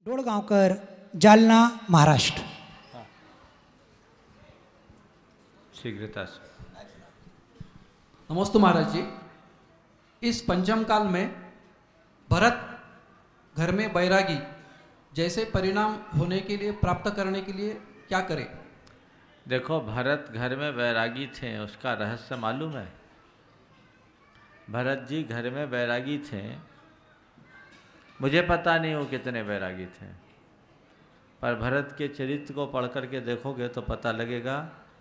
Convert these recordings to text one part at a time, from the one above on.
डोळगावकर, जालना, महाराष्ट्र। शीघ्रता से। नमस्ते महाराज जी। इस पंचम काल में भरत घर में बैरागी जैसे परिणाम होने के लिए प्राप्त करने के लिए क्या करें? देखो, भरत घर में बैरागी थे, उसका रहस्य मालूम है? भरत जी घर में बैरागी थे, मुझे पता नहीं वो कितने बैरागी थे, पर भरत के चरित्र को पढ़ करके देखोगे तो पता लगेगा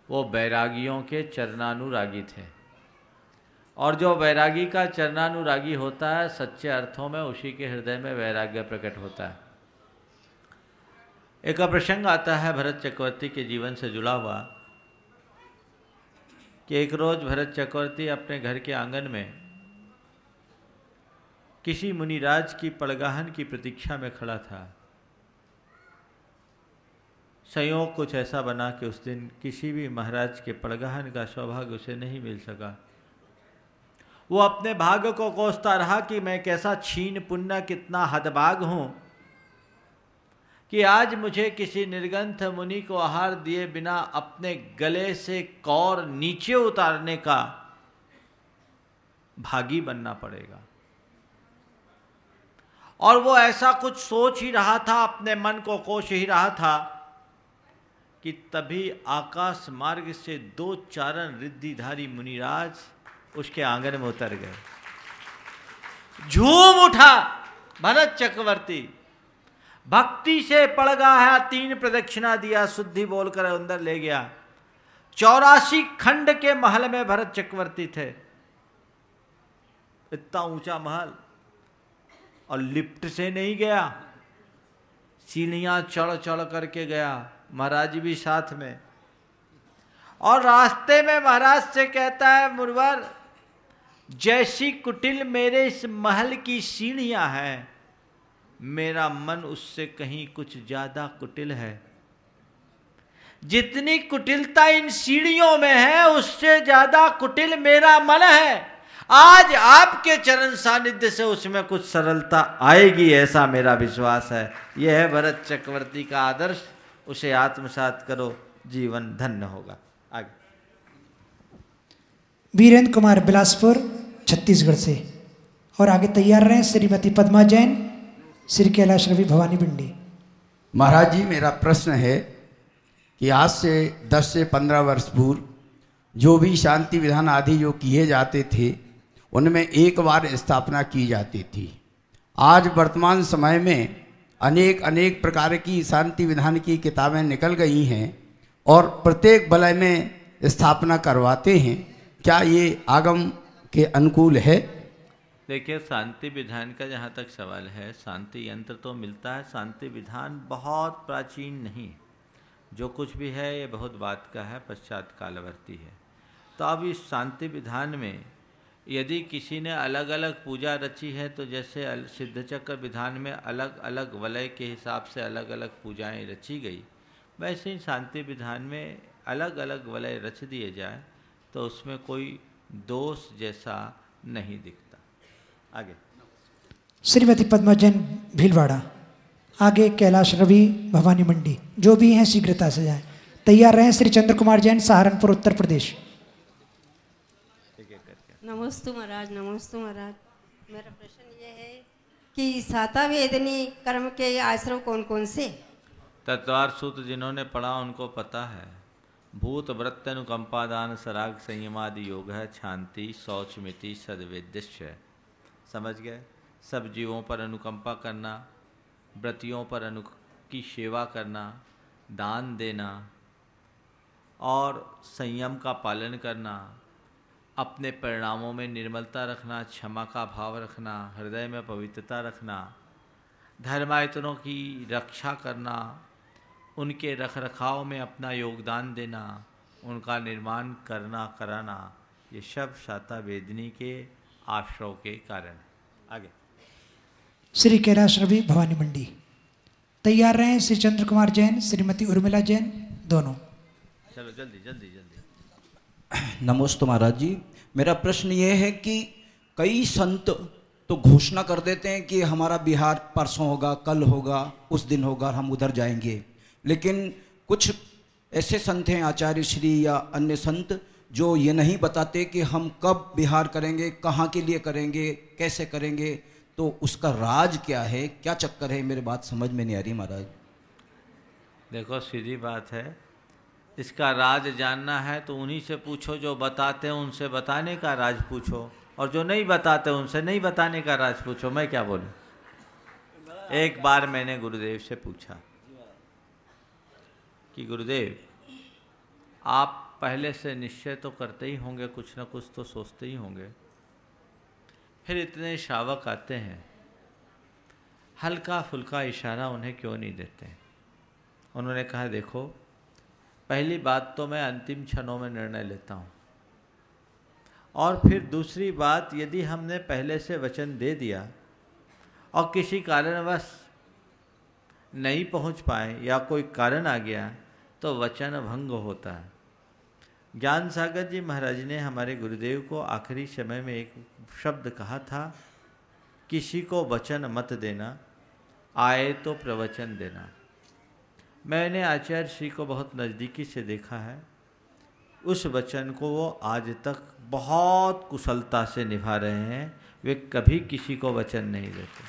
वो बैरागियों के चरणानुरागी थे। और जो बैरागी का चरणानुरागी होता है, सच्चे अर्थों में उसी के हृदय में वैराग्य प्रकट होता है। एक प्रसंग आता है भरत चक्रवर्ती के जीवन से जुड़ा हुआ कि एक रोज भरत चक्रवर्ती अपने घर के आंगन में किसी मुनिराज की पड़गाहन की प्रतीक्षा में खड़ा था। संयोग कुछ ऐसा बना कि उस दिन किसी भी महाराज के पड़गाहन का सौभाग्य उसे नहीं मिल सका। वो अपने भाग्य को कोसता रहा कि मैं कैसा छीन पुण्य, कितना हदभाग हूं कि आज मुझे किसी निर्गंथ मुनि को आहार दिए बिना अपने गले से कौर नीचे उतारने का भागी बनना पड़ेगा। और वो ऐसा कुछ सोच ही रहा था, अपने मन को कोस ही रहा था कि तभी आकाश मार्ग से दो चारण रिद्धिधारी मुनिराज उसके आंगन में उतर गए। झूम उठा भरत चक्रवर्ती, भक्ति से पड़गा है, 3 प्रदक्षिणा दिया, शुद्धि बोलकर अंदर ले गया। 84 खंड के महल में भरत चक्रवर्ती थे। इतना ऊंचा महल, और लिफ्ट से नहीं गया, सीढ़ियां चढ़ चढ़ करके गया, महाराज भी साथ में। और रास्ते में महाराज से कहता है, मुरवर जैसी कुटिल मेरे इस महल की सीढ़ियां हैं, मेरा मन उससे कहीं कुछ ज्यादा कुटिल है। जितनी कुटिलता इन सीढ़ियों में है, उससे ज्यादा कुटिल मेरा मन है। आज आपके चरण सानिध्य से उसमें कुछ सरलता आएगी, ऐसा मेरा विश्वास है। यह है भरत चक्रवर्ती का आदर्श, उसे आत्मसात करो, जीवन धन्य होगा। आगे। वीरेंद्र कुमार, बिलासपुर, छत्तीसगढ़ से। और आगे तैयार रहें श्रीमती पद्मा जैन, श्री कैलाश रवि, भवानी बिंडी। महाराज जी, मेरा प्रश्न है कि आज से 10 से 15 वर्ष पूर्व जो भी शांति विधान आदि जो किए जाते थे, उनमें एक बार स्थापना की जाती थी। आज वर्तमान समय में अनेक प्रकार की शांति विधान की किताबें निकल गई हैं और प्रत्येक वलय में स्थापना करवाते हैं। क्या ये आगम के अनुकूल है? देखिए, शांति विधान का जहाँ तक सवाल है, शांति यंत्र तो मिलता है, शांति विधान बहुत प्राचीन नहीं, जो कुछ भी है ये बहुत बात का है, पश्चात कालवर्ती है। तो अब इस शांति विधान में यदि किसी ने अलग अलग पूजा रची है, तो जैसे सिद्धचक्र विधान में अलग अलग वलय के हिसाब से अलग अलग पूजाएं रची गई, वैसे ही शांति विधान में अलग अलग वलय रच दिए जाए तो उसमें कोई दोष जैसा नहीं दिखता। आगे। श्रीमती पद्मा जैन, भीलवाड़ा। आगे कैलाश रवि, भवानी मंडी। जो भी हैं शीघ्रता से जाएं। तैयार रहें श्री चंद्र कुमार जैन, सहारनपुर, उत्तर प्रदेश। नमस्ते महाराज, नमस्ते महाराज। मेरा प्रश्न ये है कि साता वेदनी कर्म के आश्रम कौन कौन से? तत्वार सूत्र जिन्होंने पढ़ा उनको पता है। भूत वृत्त अनुकंपा दान सराग संयमादि योग है, शांति शौच मिति सद्वेद्य। समझ गए? सब जीवों पर अनुकंपा करना, व्रतियों पर की सेवा करना, दान देना और संयम का पालन करना, अपने परिणामों में निर्मलता रखना, क्षमा का भाव रखना, हृदय में पवित्रता रखना, धर्मायतनों की रक्षा करना, उनके रख रखाव में अपना योगदान देना, उनका निर्माण करना कराना, ये सब शाता वेदनी के आश्रव के कारण है। आगे। श्री कैलाश रवि, भवानी मंडी। तैयार रहें श्री चंद्र कुमार जैन, श्रीमती उर्मिला जैन, दोनों। चलो जल्दी जल्दी जल्दी। नमस्ते महाराज जी, मेरा प्रश्न ये है कि कई संत तो घोषणा कर देते हैं कि हमारा बिहार परसों होगा, कल होगा, उस दिन होगा, हम उधर जाएंगे। लेकिन कुछ ऐसे संत हैं, आचार्य श्री या अन्य संत, जो ये नहीं बताते कि हम कब बिहार करेंगे, कहाँ के लिए करेंगे, कैसे करेंगे। तो उसका राज क्या है, क्या चक्कर है, मेरी बात समझ में नहीं आ रही महाराज। देखो सीधी बात है, इसका राज जानना है तो उन्हीं से पूछो जो बताते हैं, उनसे बताने का राज पूछो, और जो नहीं बताते उनसे नहीं बताने का राज पूछो। मैं क्या बोलूं? एक बार मैंने गुरुदेव से पूछा कि गुरुदेव, आप पहले से निश्चय तो करते ही होंगे, कुछ ना कुछ तो सोचते ही होंगे, फिर इतने श्रावक आते हैं, हल्का फुल्का इशारा उन्हें क्यों नहीं देते? उन्होंने कहा, देखो पहली बात तो मैं अंतिम क्षणों में निर्णय लेता हूँ, और फिर दूसरी बात, यदि हमने पहले से वचन दे दिया और किसी कारणवश नहीं पहुँच पाए या कोई कारण आ गया तो वचन भंग होता है। ज्ञान सागर जी महाराज ने हमारे गुरुदेव को आखिरी समय में एक शब्द कहा था, किसी को वचन मत देना, आए तो प्रवचन देना। मैंने आचार्य श्री को बहुत नज़दीकी से देखा है, उस वचन को वो आज तक बहुत कुशलता से निभा रहे हैं। वे कभी किसी को वचन नहीं देते।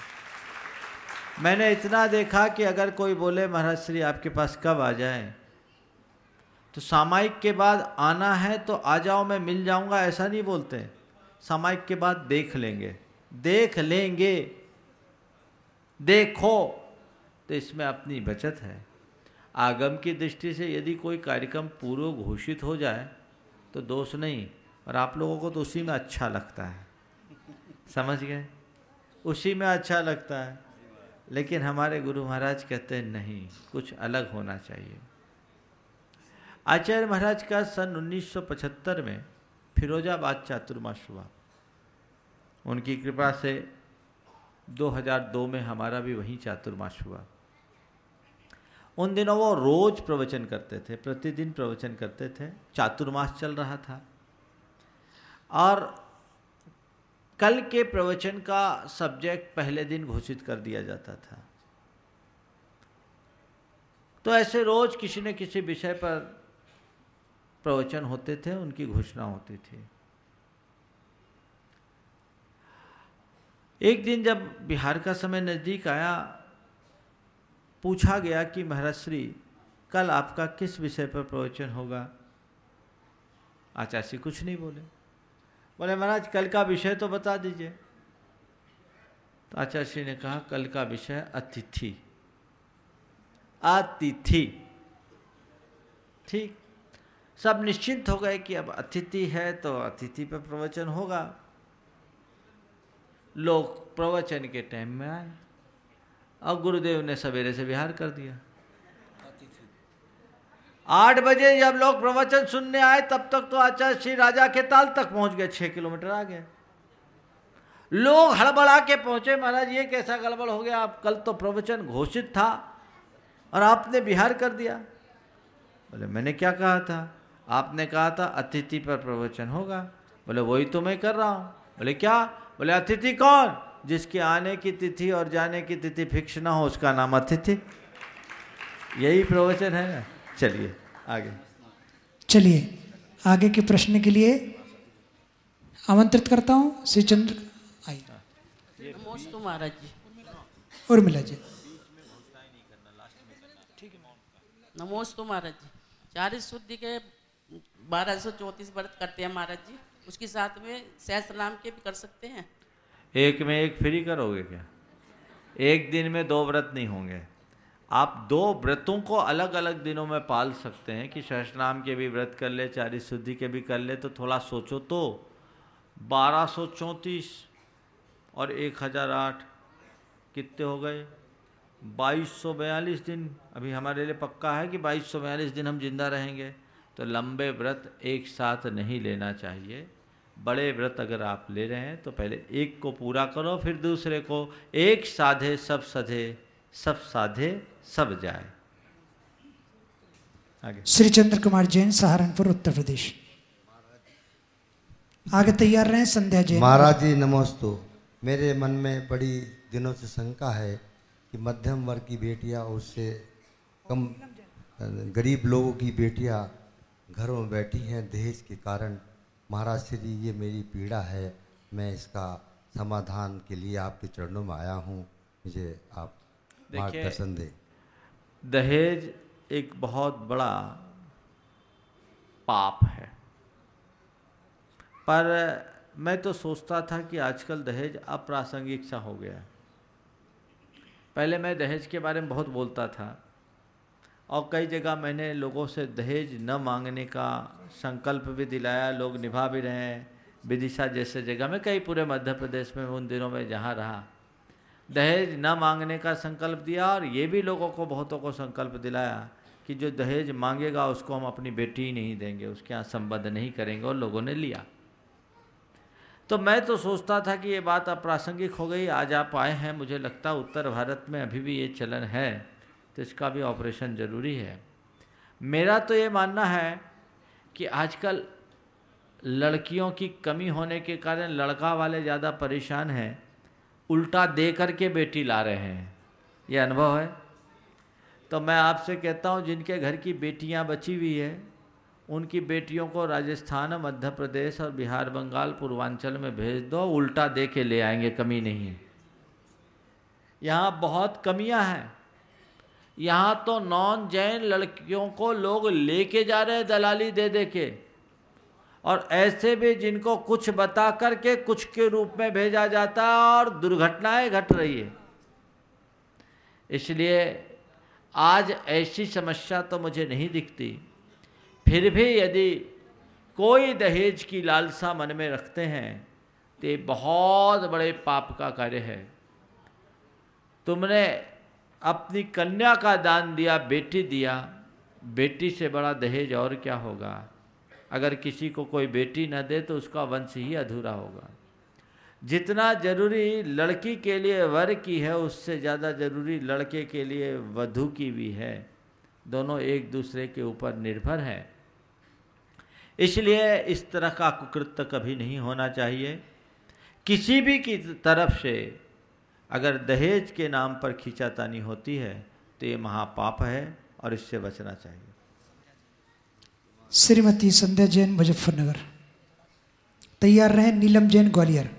मैंने इतना देखा कि अगर कोई बोले महाराज श्री आपके पास कब आ जाएं, तो सामायिक के बाद आना है तो आ जाओ, मैं मिल जाऊंगा, ऐसा नहीं बोलते। सामायिक के बाद देख लेंगे, देख लेंगे, देखो, तो इसमें अपनी बचत है। आगम की दृष्टि से यदि कोई कार्यक्रम पूर्व घोषित हो जाए तो दोष नहीं, और आप लोगों को तो उसी में अच्छा लगता है, समझ गए, उसी में अच्छा लगता है। लेकिन हमारे गुरु महाराज कहते हैं नहीं, कुछ अलग होना चाहिए। आचार्य महाराज का सन 1975 में फिरोजाबाद चातुर्मास हुआ, उनकी कृपा से 2002 में हमारा भी वहीं चातुर्मास हुआ। उन दिनों वो रोज प्रवचन करते थे, प्रतिदिन प्रवचन करते थे, चातुर्मास चल रहा था, और कल के प्रवचन का सब्जेक्ट पहले दिन घोषित कर दिया जाता था। तो ऐसे रोज किसी न किसी विषय पर प्रवचन होते थे, उनकी घोषणा होती थी। एक दिन जब बिहार का समय नज़दीक आया, पूछा गया कि महाराज श्री कल आपका किस विषय पर प्रवचन होगा? आचार्य श्री कुछ नहीं बोले, बोले महाराज कल का विषय तो बता दीजिए। तो आचार्य श्री ने कहा कल का विषय अतिथि। अतिथि, ठीक, सब निश्चिंत हो गए कि अब अतिथि है तो अतिथि पर प्रवचन होगा। लोग प्रवचन के टाइम में आए और गुरुदेव ने सवेरे से विहार कर दिया। 8 बजे जब लोग प्रवचन सुनने आए तब तक तो आचार्य श्री राजा के ताल तक पहुंच गए, 6 किलोमीटर आ गए। लोग हड़बड़ा के पहुंचे, महाराज ये कैसा गड़बड़ हो गया, आप कल तो प्रवचन घोषित था और आपने विहार कर दिया। बोले मैंने क्या कहा था? आपने कहा था अतिथि पर प्रवचन होगा। बोले वही तो मैं कर रहा हूँ। बोले क्या? बोले अतिथि कौन? जिसके आने की तिथि और जाने की तिथि फिक्स ना हो उसका नाम अतिथि। यही प्रवचन है ना। चलिए आगे। चलिए आगे के प्रश्न के लिए आमंत्रित करता हूँ श्री चंद्र। आइए। नमस्ते महाराज जी। उर्मिला जी। नमस्ते महाराज जी। 40 शुद्धि के 1234 व्रत करते हैं महाराज जी, उसके साथ में सहस्त्र नाम के भी कर सकते हैं? एक में एक फ्री करोगे क्या? एक दिन में 2 व्रत नहीं होंगे। आप 2 व्रतों को अलग अलग दिनों में पाल सकते हैं कि सहस्त्रनाम के भी व्रत कर ले, 40 शुद्धि के भी कर ले। तो थोड़ा सोचो तो 1234 और 1008 कितने हो गए? 2242 दिन। अभी हमारे लिए पक्का है कि 2242 दिन हम जिंदा रहेंगे। तो लंबे व्रत एक साथ नहीं लेना चाहिए। बड़े व्रत अगर आप ले रहे हैं तो पहले एक को पूरा करो, फिर दूसरे को। एक साधे सब सधे, सब साधे सब जाए। आगे। श्री चंद्र कुमार जैन, सहारनपुर, उत्तर प्रदेश। आगे तैयार रहें संध्या जैन। महाराज जी नमस्ते। मेरे मन में बड़ी दिनों से शंका है कि मध्यम वर्ग की बेटियां और उससे कम गरीब लोगों की बेटियां घरों में बैठी हैं दहेज के कारण। महाराज श्री, ये मेरी पीड़ा है, मैं इसका समाधान के लिए आपके चरणों में आया हूँ, मुझे आप मार्गदर्शन दें। दहेज एक बहुत बड़ा पाप है, पर मैं तो सोचता था कि आजकल दहेज अप्रासंगिक सा हो गया है। पहले मैं दहेज के बारे में बहुत बोलता था और कई जगह मैंने लोगों से दहेज न मांगने का संकल्प भी दिलाया, लोग निभा भी रहे हैं। विदिशा जैसे जगह में, कई पूरे मध्य प्रदेश में उन दिनों में जहाँ रहा, दहेज न मांगने का संकल्प दिया और ये भी लोगों को, बहुतों को संकल्प दिलाया कि जो दहेज मांगेगा उसको हम अपनी बेटी ही नहीं देंगे, उसके यहाँ संबंध नहीं करेंगे, और लोगों ने लिया। तो मैं तो सोचता था कि ये बात अप्रासंगिक हो गई। आज आप आए हैं, मुझे लगता है उत्तर भारत में अभी भी ये चलन है, तो इसका भी ऑपरेशन ज़रूरी है। मेरा तो ये मानना है कि आजकल लड़कियों की कमी होने के कारण लड़का वाले ज़्यादा परेशान हैं, उल्टा दे करके बेटी ला रहे हैं। ये अनुभव है। तो मैं आपसे कहता हूँ, जिनके घर की बेटियाँ बची हुई है, उनकी बेटियों को राजस्थान, मध्य प्रदेश और बिहार, बंगाल, पूर्वांचल में भेज दो, उल्टा दे के ले आएंगे, कमी नहीं है। यहाँ बहुत कमियाँ हैं। यहाँ तो नॉन जैन लड़कियों को लोग लेके जा रहे हैं दलाली दे दे के, और ऐसे भी जिनको कुछ बता करके कुछ के रूप में भेजा जाता है और दुर्घटनाएं घट रही है। इसलिए आज ऐसी समस्या तो मुझे नहीं दिखती। फिर भी यदि कोई दहेज की लालसा मन में रखते हैं तो ये बहुत बड़े पाप का कार्य है। तुमने अपनी कन्या का दान दिया, बेटी दिया, बेटी से बड़ा दहेज और क्या होगा। अगर किसी को कोई बेटी न दे तो उसका वंश ही अधूरा होगा। जितना जरूरी लड़की के लिए वर की है, उससे ज़्यादा जरूरी लड़के के लिए वधू की भी है। दोनों एक दूसरे के ऊपर निर्भर हैं। इसलिए इस तरह का कुकृत्य कभी नहीं होना चाहिए। किसी भी की तरफ से अगर दहेज के नाम पर खींचातानी होती है तो ये महापाप है और इससे बचना चाहिए। श्रीमती संध्या जैन, मुजफ्फरनगर। तैयार रहें। नीलम जैन, ग्वालियर।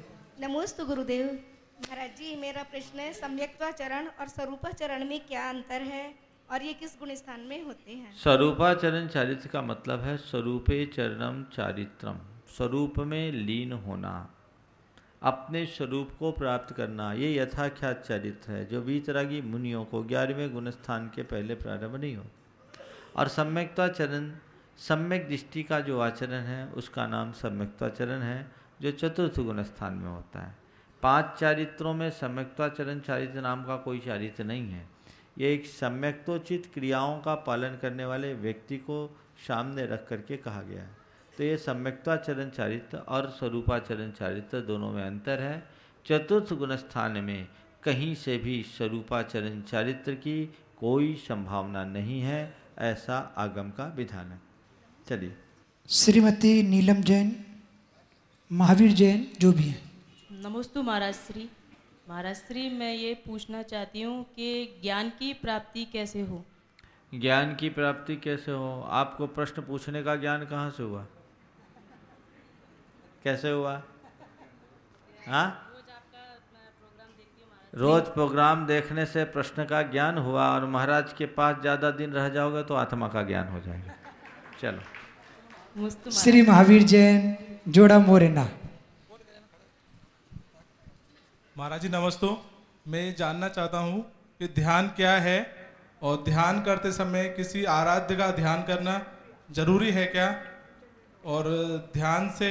नमोस्तु गुरुदेव। महाराज जी, मेरा प्रश्न है, सम्यक्त्वाचरण और स्वरूपाचरण में क्या अंतर है और ये किस गुण स्थान में होते हैं? स्वरूपाचरण चारित्र का मतलब है स्वरूपे चरणम चारित्रम, स्वरूप में लीन होना, अपने स्वरूप को प्राप्त करना। ये यथाख्यात चारित्र है जो वीतरागी मुनियों को 11वें गुण स्थान के पहले प्रारंभ नहीं हो। और सम्यक्त्वाचरण, सम्यक दृष्टि का जो आचरण है उसका नाम सम्यक्त्वाचरण है, जो चतुर्थ गुण स्थान में होता है। 5 चारित्रों में सम्यक्त्वाचरण चारित्र नाम का कोई चारित्र नहीं है। ये एक सम्यक्तोचित क्रियाओं का पालन करने वाले व्यक्ति को सामने रख करके कहा गया है। तो ये सम्यक्त्वाचरण चारित्र और स्वरूपाचरण चारित्र दोनों में अंतर है। चतुर्थ गुण स्थान में कहीं से भी स्वरूपाचरण चारित्र की कोई संभावना नहीं है, ऐसा आगम का विधान है। चलिए। श्रीमती नीलम जैन, महावीर जैन, जो भी हैं। नमोस्तु महाराज श्री। महाराज श्री, मैं ये पूछना चाहती हूँ कि ज्ञान की प्राप्ति कैसे हो? ज्ञान की प्राप्ति कैसे हो? आपको प्रश्न पूछने का ज्ञान कहाँ से हुआ? कैसे हुआ? हाँ, रोज प्रोग्राम देखने से प्रश्न का ज्ञान हुआ, और महाराज के पास ज़्यादा दिन रह जाओगे तो आत्मा का ज्ञान हो जाएगा। चलो। श्री महावीर जैन, जोड़ा मोरेना। महाराज जी नमस्ते। मैं जानना चाहता हूँ कि ध्यान क्या है और ध्यान करते समय किसी आराध्य का ध्यान करना जरूरी है क्या, और ध्यान से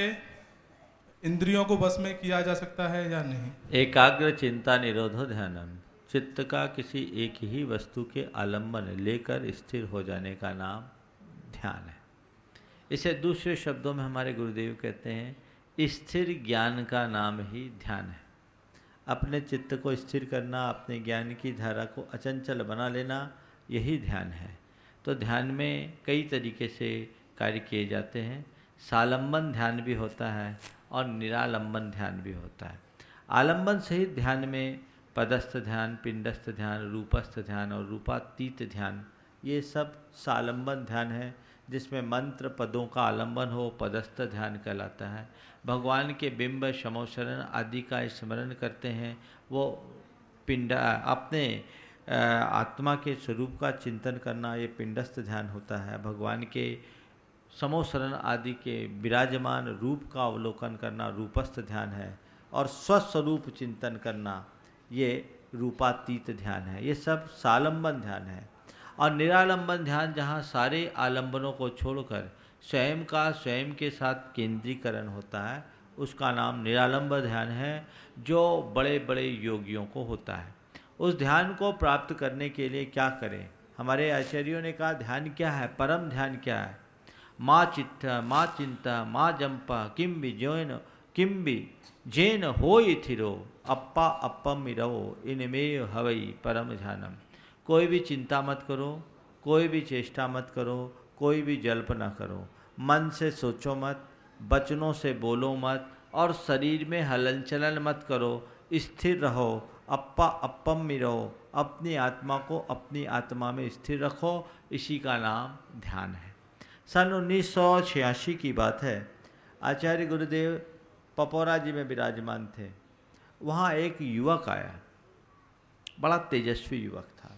इंद्रियों को बस में किया जा सकता है या नहीं? एकाग्र चिंता निरोधो ध्यानम, चित्त का किसी एक ही वस्तु के आलम्बन लेकर स्थिर हो जाने का नाम ध्यान है। इसे दूसरे शब्दों में हमारे गुरुदेव कहते हैं स्थिर ज्ञान का नाम ही ध्यान है। अपने चित्त को स्थिर करना, अपने ज्ञान की धारा को अचंचल बना लेना, यही ध्यान है। तो ध्यान में कई तरीके से कार्य किए जाते हैं। सालंबन ध्यान भी होता है और निरालंबन ध्यान भी होता है। आलंबन सहित ध्यान में पदस्थ ध्यान, पिंडस्थ ध्यान, रूपस्थ ध्यान और रूपातीत ध्यान, ये सब सालंबन ध्यान है, जिसमें मंत्र पदों का आलंबन हो, पदस्थ ध्यान कहलाता है। भगवान के बिंब, शमोशरण आदि का स्मरण करते हैं, वो पिंड अपने आत्मा के स्वरूप का चिंतन करना, ये पिंडस्थ ध्यान होता है। भगवान के समोशरण आदि के विराजमान रूप का अवलोकन करना रूपस्थ ध्यान है, और स्वस्वरूप चिंतन करना ये रूपातीत ध्यान है। ये सब सालंबन ध्यान है। और निरालंबन ध्यान, जहाँ सारे आलंबनों को छोड़कर स्वयं का स्वयं के साथ केंद्रीकरण होता है, उसका नाम निरालंब ध्यान है, जो बड़े बड़े योगियों को होता है। उस ध्यान को प्राप्त करने के लिए क्या करें? हमारे आचार्यों ने कहा ध्यान क्या है, परम ध्यान क्या है? माँ चित्त, माँ चिंता, माँ जंपा, किम भी जोन, किम भी जैन होई थिरो, अप्पा अप्पम मिरो, इनमें हवई परम ध्यानम। कोई भी चिंता मत करो, कोई भी चेष्टा मत करो, कोई भी जल्प ना करो, मन से सोचो मत, वचनों से बोलो मत, और शरीर में हलन चलन मत करो, स्थिर रहो, अप्पा अप्पम में रहो, अपनी आत्मा को अपनी आत्मा में स्थिर रखो, इसी का नाम ध्यान है। सन 1986 की बात है, आचार्य गुरुदेव पपौरा जी में विराजमान थे। वहाँ एक युवक आया, बड़ा तेजस्वी युवक था।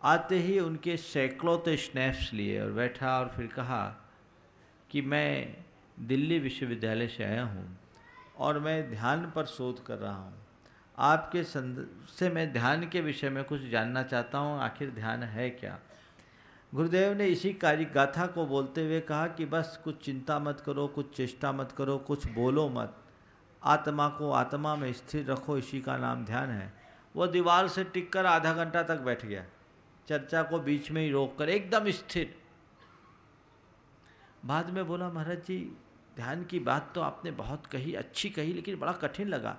आते ही उनके सैकड़ों तो स्नैप्स लिए और बैठा, और फिर कहा कि मैं दिल्ली विश्वविद्यालय से आया हूँ और मैं ध्यान पर शोध कर रहा हूँ। आपके से मैं ध्यान के विषय में कुछ जानना चाहता हूँ, आखिर ध्यान है क्या? गुरुदेव ने इसी कार्य गाथा को बोलते हुए कहा कि बस कुछ चिंता मत करो, कुछ चेष्टा मत करो, कुछ बोलो मत, आत्मा को आत्मा में स्थिर रखो, इसी का नाम ध्यान है। वो दीवार से टिककर आधा घंटा तक बैठ गया, चर्चा को बीच में ही रोककर एकदम स्थिर। बाद में बोला, महाराज जी ध्यान की बात तो आपने बहुत कही, अच्छी कही, लेकिन बड़ा कठिन लगा।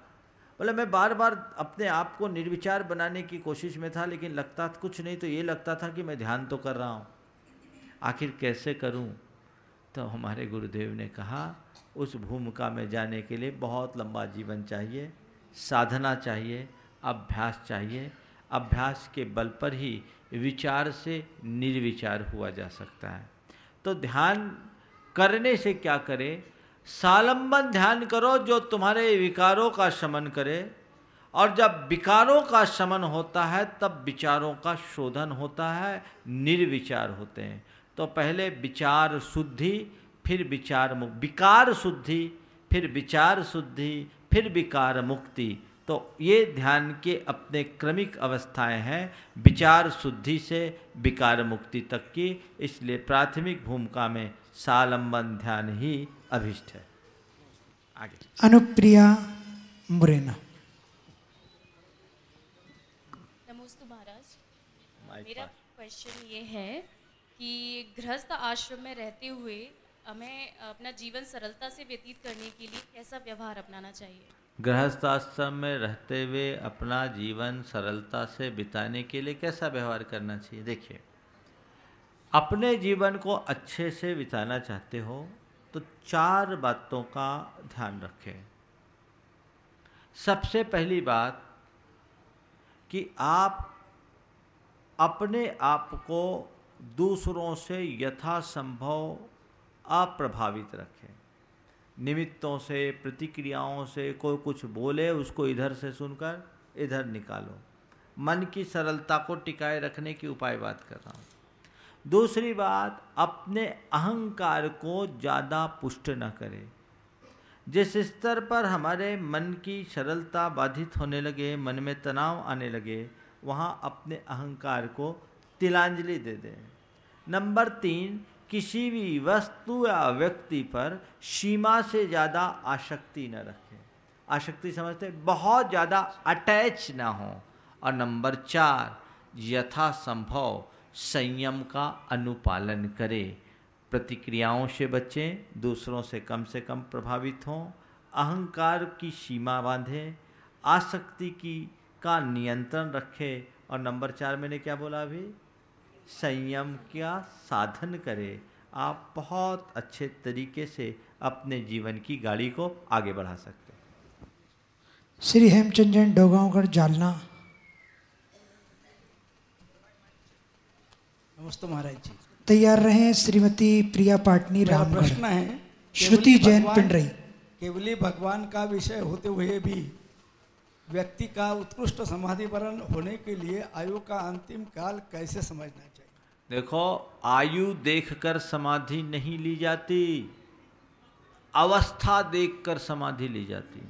बोले मैं बार बार अपने आप को निर्विचार बनाने की कोशिश में था, लेकिन लगता कुछ नहीं, तो ये लगता था कि मैं ध्यान तो कर रहा हूँ, आखिर कैसे करूँ? तो हमारे गुरुदेव ने कहा, उस भूमिका में जाने के लिए बहुत लंबा जीवन चाहिए, साधना चाहिए, अभ्यास चाहिए। अभ्यास के बल पर ही विचार से निर्विचार हुआ जा सकता है। तो ध्यान करने से क्या करें? सालंबन ध्यान करो, जो तुम्हारे विकारों का शमन करे, और जब विकारों का शमन होता है तब विचारों का शोधन होता है, निर्विचार होते हैं। तो पहले विचार शुद्धि, फिर विचार मुक्ति, विकार शुद्धि, फिर विचार शुद्धि, फिर विकार मुक्ति। तो ये ध्यान के अपने क्रमिक अवस्थाएं हैं, विचार शुद्धि से विकार मुक्ति तक की। इसलिए प्राथमिक भूमिका में सालंबन ध्यान ही अभिष्ट है। आगे अनुप्रिया मुरैना। नमस्ते महाराज, मेरा क्वेश्चन ये है कि गृहस्थ आश्रम में रहते हुए हमें अपना जीवन सरलता से व्यतीत करने के लिए कैसा व्यवहार अपनाना चाहिए? गृहस्थ आश्रम में रहते हुए अपना जीवन सरलता से बिताने के लिए कैसा व्यवहार करना चाहिए? देखिए, अपने जीवन को अच्छे से बिताना चाहते हो तो 4 बातों का ध्यान रखें। सबसे पहली बात कि आप अपने आप को दूसरों से यथासंभव अप्रभावित रखें। निमित्तों से, प्रतिक्रियाओं से, कोई कुछ बोले उसको इधर से सुनकर इधर निकालो। मन की सरलता को टिकाए रखने की उपाय बात कर रहा हूँ। दूसरी बात, अपने अहंकार को ज़्यादा पुष्ट न करें। जिस स्तर पर हमारे मन की सरलता बाधित होने लगे, मन में तनाव आने लगे, वहाँ अपने अहंकार को तिलांजलि दे दें। नंबर 3, किसी भी वस्तु या व्यक्ति पर सीमा से ज़्यादा आसक्ति न रखें। आसक्ति समझते, बहुत ज़्यादा अटैच ना हो। और नंबर 4, यथासंभव संयम का अनुपालन करें। प्रतिक्रियाओं से बचें, दूसरों से कम प्रभावित हों, अहंकार की सीमा बांधें, आसक्ति का नियंत्रण रखें। और नंबर 4 मैंने क्या बोला अभी? संयम का साधन करें। आप बहुत अच्छे तरीके से अपने जीवन की गाड़ी को आगे बढ़ा सकते हैं। श्री हेमचंद जैन डोगांवगढ़ जालना। नमस्ते महाराज जी। तैयार रहें श्रीमती प्रिया पाटनी मेरा रामगढ़। प्रश्न है, श्रुति जैन पिंडरई। केवली भगवान का विषय होते हुए भी व्यक्ति का उत्कृष्ट समाधिवरण होने के लिए आयु का अंतिम काल कैसे समझना चाहिए? देखो, आयु देखकर समाधि नहीं ली जाती, अवस्था देखकर समाधि ली जाती।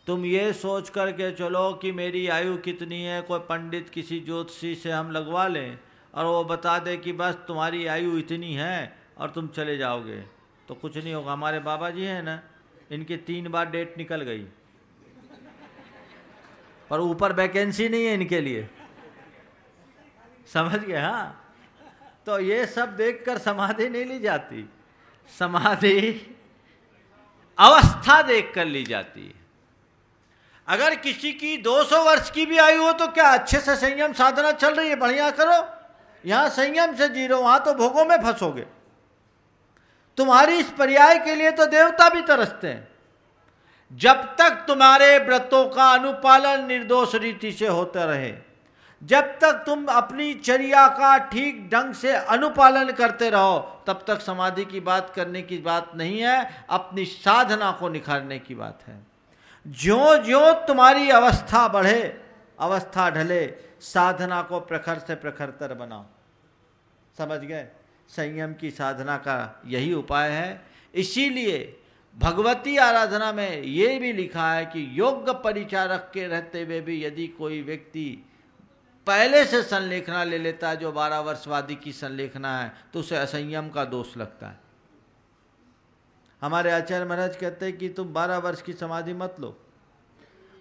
तुम ये सोच कर के चलो कि मेरी आयु कितनी है, कोई पंडित किसी ज्योतिषी से हम लगवा लें और वो बता दे कि बस तुम्हारी आयु इतनी है और तुम चले जाओगे, तो कुछ नहीं होगा। हमारे बाबा जी हैं ना, इनके 3 बार डेट निकल गई, पर ऊपर वैकेंसी नहीं है इनके लिए, समझ गए? हाँ, तो ये सब देखकर समाधि नहीं ली जाती, समाधि अवस्था देखकर ली जाती है। अगर किसी की 200 वर्ष की भी आयु हो तो क्या, अच्छे से संयम साधना चल रही है, बढ़िया करो। यहां संयम से जी रहे हो, वहां तो भोगों में फंसोगे। तुम्हारी इस पर्याय के लिए तो देवता भी तरसते हैं। जब तक तुम्हारे व्रतों का अनुपालन निर्दोष रीति से होता रहे, जब तक तुम अपनी चर्या का ठीक ढंग से अनुपालन करते रहो, तब तक समाधि की बात करने की बात नहीं है, अपनी साधना को निखारने की बात है। ज्यों ज्यों तुम्हारी अवस्था बढ़े, अवस्था ढले, साधना को प्रखर से प्रखरतर बनाओ। समझ गए? संयम की साधना का यही उपाय है। इसीलिए भगवती आराधना में ये भी लिखा है कि योग्य परिचारक के रहते हुए भी यदि कोई व्यक्ति पहले से संलेखना ले लेता है, जो 12 वर्षवादी की संलेखना है, तो उसे असंयम का दोष लगता है। हमारे आचार्य महाराज कहते हैं कि तुम 12 वर्ष की समाधि मत लो।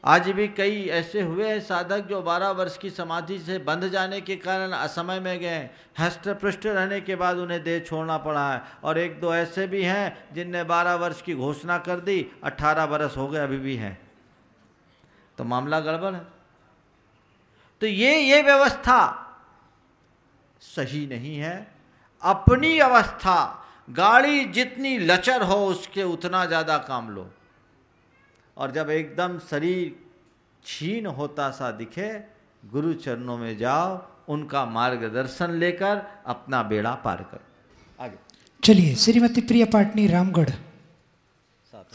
आज भी कई ऐसे हुए हैं साधक जो 12 वर्ष की समाधि से बंध जाने के कारण असमय में गए, हष्ट पृष्ठ रहने के बाद उन्हें देह छोड़ना पड़ा है। और 1-2 ऐसे भी हैं जिनने 12 वर्ष की घोषणा कर दी, 18 वर्ष हो गए अभी भी हैं, तो मामला गड़बड़ है। तो ये व्यवस्था सही नहीं है। अपनी अवस्था, गाड़ी जितनी लचर हो उसके उतना ज़्यादा काम लो, और जब एकदम शरीर क्षीण होता सा दिखे, गुरु चरणों में जाओ, उनका मार्गदर्शन लेकर अपना बेड़ा पार करो। आगे चलिए, श्रीमती प्रिया पाटनी रामगढ़,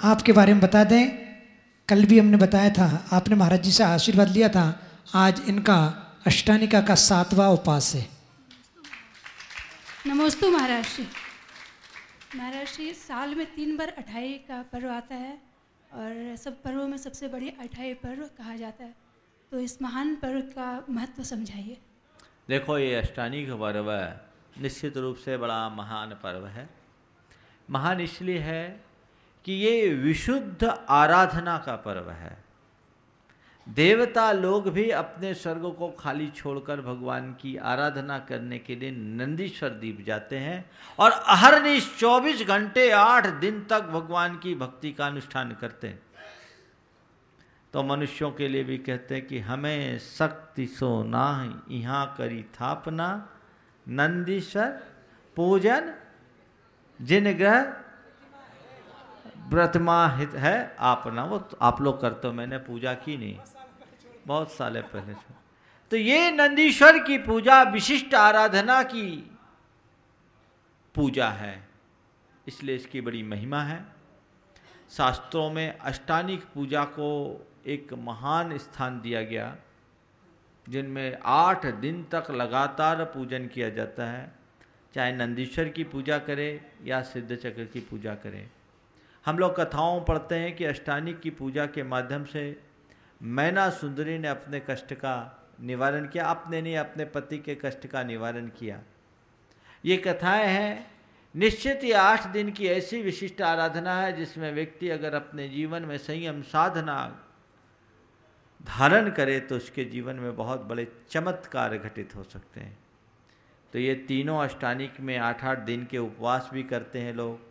आपके बारे में बता दें। कल भी हमने बताया था, आपने महाराज जी से आशीर्वाद लिया था। आज इनका अष्टानिका का 7वां उपास है। नमस्ते महाराज जी। महाराज जी, साल में 3 बार अठाई का पर्व आता है और सब पर्वों में सबसे बड़ी अठाई पर्व कहा जाता है, तो इस महान पर्व का महत्व समझाइए। देखो, ये अष्टानी का पर्व निश्चित रूप से बड़ा महान पर्व है। महान इसलिए है कि ये विशुद्ध आराधना का पर्व है। देवता लोग भी अपने स्वर्ग को खाली छोड़कर भगवान की आराधना करने के लिए नंदीश्वर द्वीप जाते हैं और अहरनिश 24 घंटे 8 दिन तक भगवान की भक्ति का अनुष्ठान करते हैं। तो मनुष्यों के लिए भी कहते हैं कि हमें शक्ति सो नाहि यहाँ करी थापना, नंदीश्वर पूजन जिन ग्रह व्रतमा हित है आपना। वो आप लोग करते हो, मैंने पूजा की नहीं, बहुत साल पहले से। तो ये नंदीश्वर की पूजा विशिष्ट आराधना की पूजा है, इसलिए इसकी बड़ी महिमा है। शास्त्रों में अष्टानिक पूजा को एक महान स्थान दिया गया, जिनमें 8 दिन तक लगातार पूजन किया जाता है, चाहे नंदीश्वर की पूजा करें या सिद्ध चक्र की पूजा करें। हम लोग कथाओं पढ़ते हैं कि अष्टानिक की पूजा के माध्यम से मैना सुंदरी ने अपने कष्ट का निवारण किया, अपने नहीं अपने पति के कष्ट का निवारण किया। ये कथाएं हैं। निश्चित ये 8 दिन की ऐसी विशिष्ट आराधना है जिसमें व्यक्ति अगर अपने जीवन में संयम साधना धारण करे तो उसके जीवन में बहुत बड़े चमत्कार घटित हो सकते हैं। तो ये तीनों अष्टानिक में 8-8 दिन के उपवास भी करते हैं लोग।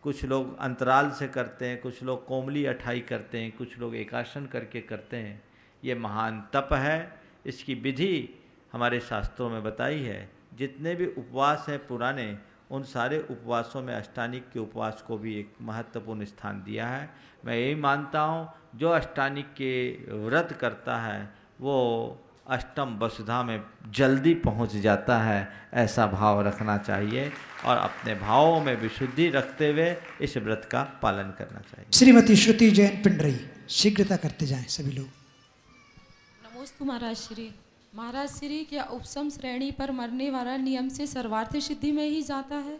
कुछ लोग अंतराल से करते हैं, कुछ लोग कोमली अठाई करते हैं, कुछ लोग एकासन करके करते हैं। ये महान तप है। इसकी विधि हमारे शास्त्रों में बताई है। जितने भी उपवास हैं पुराने, उन सारे उपवासों में अष्टानिक के उपवास को भी एक महत्वपूर्ण स्थान दिया है। मैं यही मानता हूँ जो अष्टानिक के व्रत करता है वो अष्टम वसुधा में जल्दी पहुँच जाता है, ऐसा भाव रखना चाहिए और अपने भावों में विशुद्धि रखते हुए इस व्रत का पालन करना चाहिए। श्रीमती श्रुति जैन पिंडरई, शीघ्रता करते जाएं सभी लोग। नमोस्तु महाराज श्री। महाराज श्री, क्या उपसम श्रेणी पर मरने वाला नियम से सर्वार्थ सिद्धि में ही जाता है?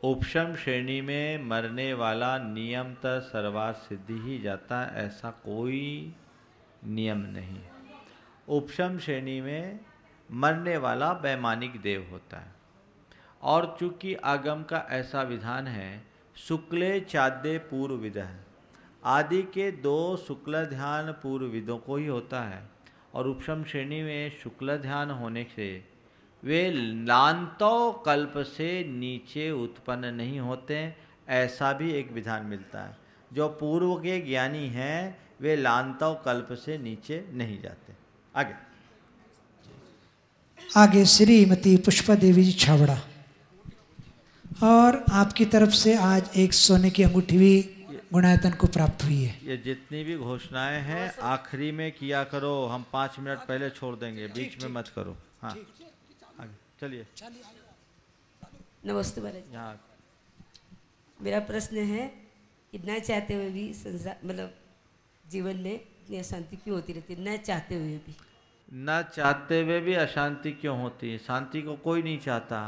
उपशम श्रेणी में मरने वाला नियमतः सर्वार्थ सिद्धि ही जाता है, ऐसा कोई नियम नहीं। उपशम श्रेणी में मरने वाला वैमानिक देव होता है और चूंकि आगम का ऐसा विधान है शुक्ले चाद्य पूर्व विदः, आदि के 2 शुक्ल ध्यान पूर्व विदों को ही होता है और उपशम श्रेणी में शुक्ल ध्यान होने से वे लांतव कल्प से नीचे उत्पन्न नहीं होते, ऐसा भी एक विधान मिलता है। जो पूर्व के ज्ञानी हैं वे लांतव कल्प से नीचे नहीं जाते। आगे श्रीमती पुष्पा देवी जी छावड़ा, और आपकी तरफ से आज एक सोने की अंगूठी भी गुणायतन को प्राप्त हुई है। ये जितनी भी घोषणाएं हैं आखिरी में किया करो, हम 5 मिनट पहले छोड़ देंगे, बीच में मत करो। हाँ आगे चलिए। नमस्ते महाराज। यहाँ मेरा प्रश्न है कि न चाहते हुए भी संसार मतलब जीवन में इतनी अशांति क्यों होती रहती है? न चाहते हुए भी, न चाहते हुए भी अशांति क्यों होती है? शांति को कोई नहीं चाहता,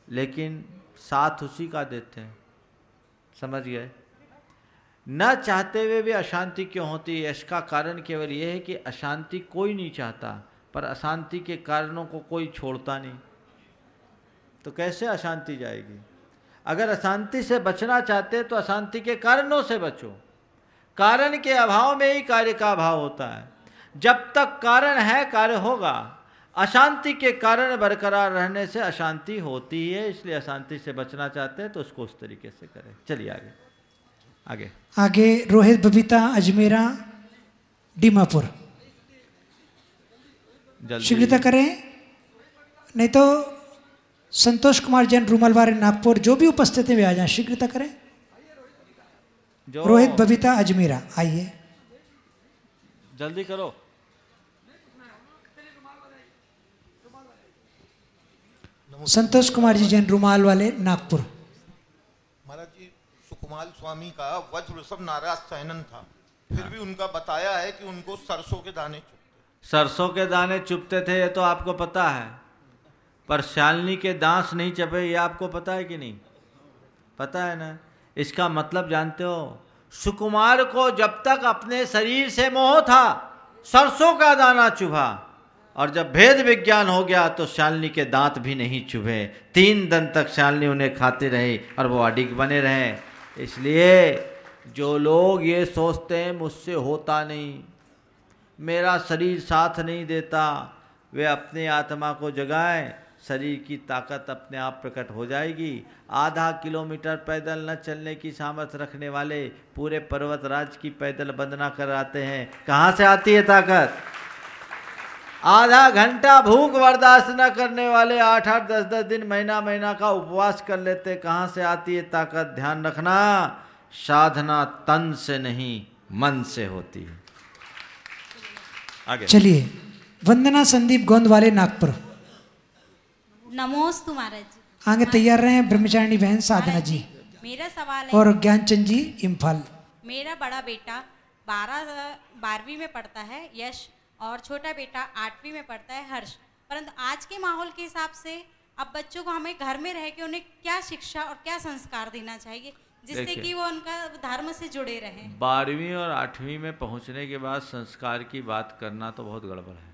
लेकिन साथ उसी का देते हैं, समझ गए? न चाहते हुए भी अशांति क्यों होती है? इसका कारण केवल यह है कि अशांति कोई नहीं चाहता, पर अशांति के कारणों को कोई छोड़ता नहीं, तो कैसे अशांति जाएगी? अगर अशांति से बचना चाहते तो अशांति के कारणों से बचो। कारण के अभाव में ही कार्य का अभाव होता है। जब तक कारण है कार्य होगा। अशांति के कारण बरकरार रहने से अशांति होती है, इसलिए अशांति से बचना चाहते हैं तो उसको उस तरीके से करें। चलिए आगे आगे आगे रोहित बबीता अजमेरा डीमापुर, शीघ्रता करें नहीं तो संतोष कुमार जैन रूमालवारी नागपुर, जो भी उपस्थित है वे आ जाएं, शीघ्रता करें। रोहित बबीता अजमेरा आइए, जल्दी करो। संतोष कुमार जी जैन रूमाल वाले नागपुर। महाराज जी, सुकुमार स्वामी का वज्र सब नाराज शयनन था, फिर भी उनका बताया है कि उनको सरसों के दाने चुभते। सरसों के दाने चुभते थे ये तो आपको पता है, पर शालिनी के दांत नहीं चबे ये आपको पता है कि नहीं? पता है ना? इसका मतलब जानते हो? सुकुमार को जब तक अपने शरीर से मोह था सरसों का दाना चुभा, और जब भेद विज्ञान हो गया तो शालिनी के दांत भी नहीं चुभे। 3 दिन तक शालिनी उन्हें खाते रहे और वो अडिग बने रहे। इसलिए जो लोग ये सोचते हैं मुझसे होता नहीं, मेरा शरीर साथ नहीं देता, वे अपने आत्मा को जगाएं, शरीर की ताकत अपने आप प्रकट हो जाएगी। आधा किलोमीटर पैदल न चलने की सामर्थ्य रखने वाले पूरे पर्वतराज की पैदल वंदना कराते हैं, कहाँ से आती है ताकत? आधा घंटा भूख बर्दाश्त न करने वाले 8-8, 10-10 दिन, महीना का उपवास कर लेते, कहाँ से आती है ताकत? ध्यान रखना, साधना तन से नहीं मन से होती है। आगे चलिए, वंदना संदीप गोंद वाले नागपुर। नमोस्तु महाराज जी। आगे तैयार रहे ब्रह्मचारिणी बहन साधना जी। मेरा सवाल है, और ज्ञानचंद जी इम्फाल। मेरा बड़ा बेटा 12वीं में पढ़ता है यश, और छोटा बेटा 8वीं में पढ़ता है हर्ष। परंतु आज के माहौल के हिसाब से अब बच्चों को हमें घर में रह के उन्हें क्या शिक्षा और क्या संस्कार देना चाहिए जिससे कि वो उनका धर्म से जुड़े रहें? 12वीं और 8वीं में पहुंचने के बाद संस्कार की बात करना तो बहुत गड़बड़ है।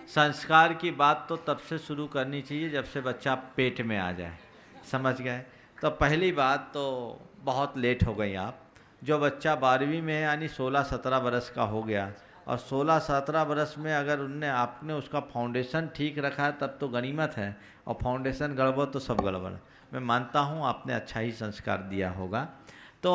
संस्कार की बात तो तब से शुरू करनी चाहिए जब से बच्चा पेट में आ जाए, समझ गए? तो पहली बात तो बहुत लेट हो गई आप। जो बच्चा 12वीं में यानी 16-17 बरस का हो गया, और 16-17 बरस में अगर आपने उसका फाउंडेशन ठीक रखा है तब तो गनीमत है, और फाउंडेशन गड़बड़ तो सब गड़बड़। मैं मानता हूँ आपने अच्छा ही संस्कार दिया होगा। तो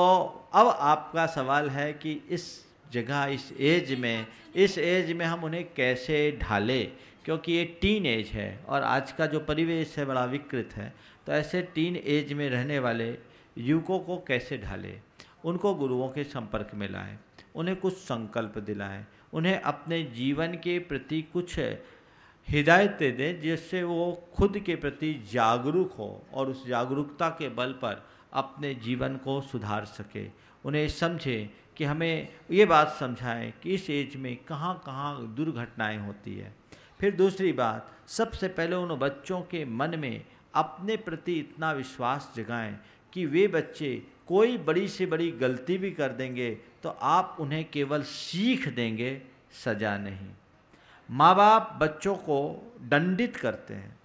अब आपका सवाल है कि इस जगह, इस एज में हम उन्हें कैसे ढालें, क्योंकि ये टीन एज है और आज का जो परिवेश है बड़ा विकृत है। तो ऐसे टीन एज में रहने वाले युवकों को कैसे ढाले, उनको गुरुओं के संपर्क में लाएं, उन्हें कुछ संकल्प दिलाएं, उन्हें अपने जीवन के प्रति कुछ हिदायतें दें जिससे वो खुद के प्रति जागरूक हो और उस जागरूकता के बल पर अपने जीवन को सुधार सके। उन्हें समझें कि हमें ये बात समझाएं कि इस एज में कहाँ कहाँ दुर्घटनाएं होती है। फिर दूसरी बात, सबसे पहले उन बच्चों के मन में अपने प्रति इतना विश्वास जगाएं कि वे बच्चे कोई बड़ी से बड़ी गलती भी कर देंगे तो आप उन्हें केवल सीख देंगे, सजा नहीं। माँ बाप बच्चों को दंडित करते हैं,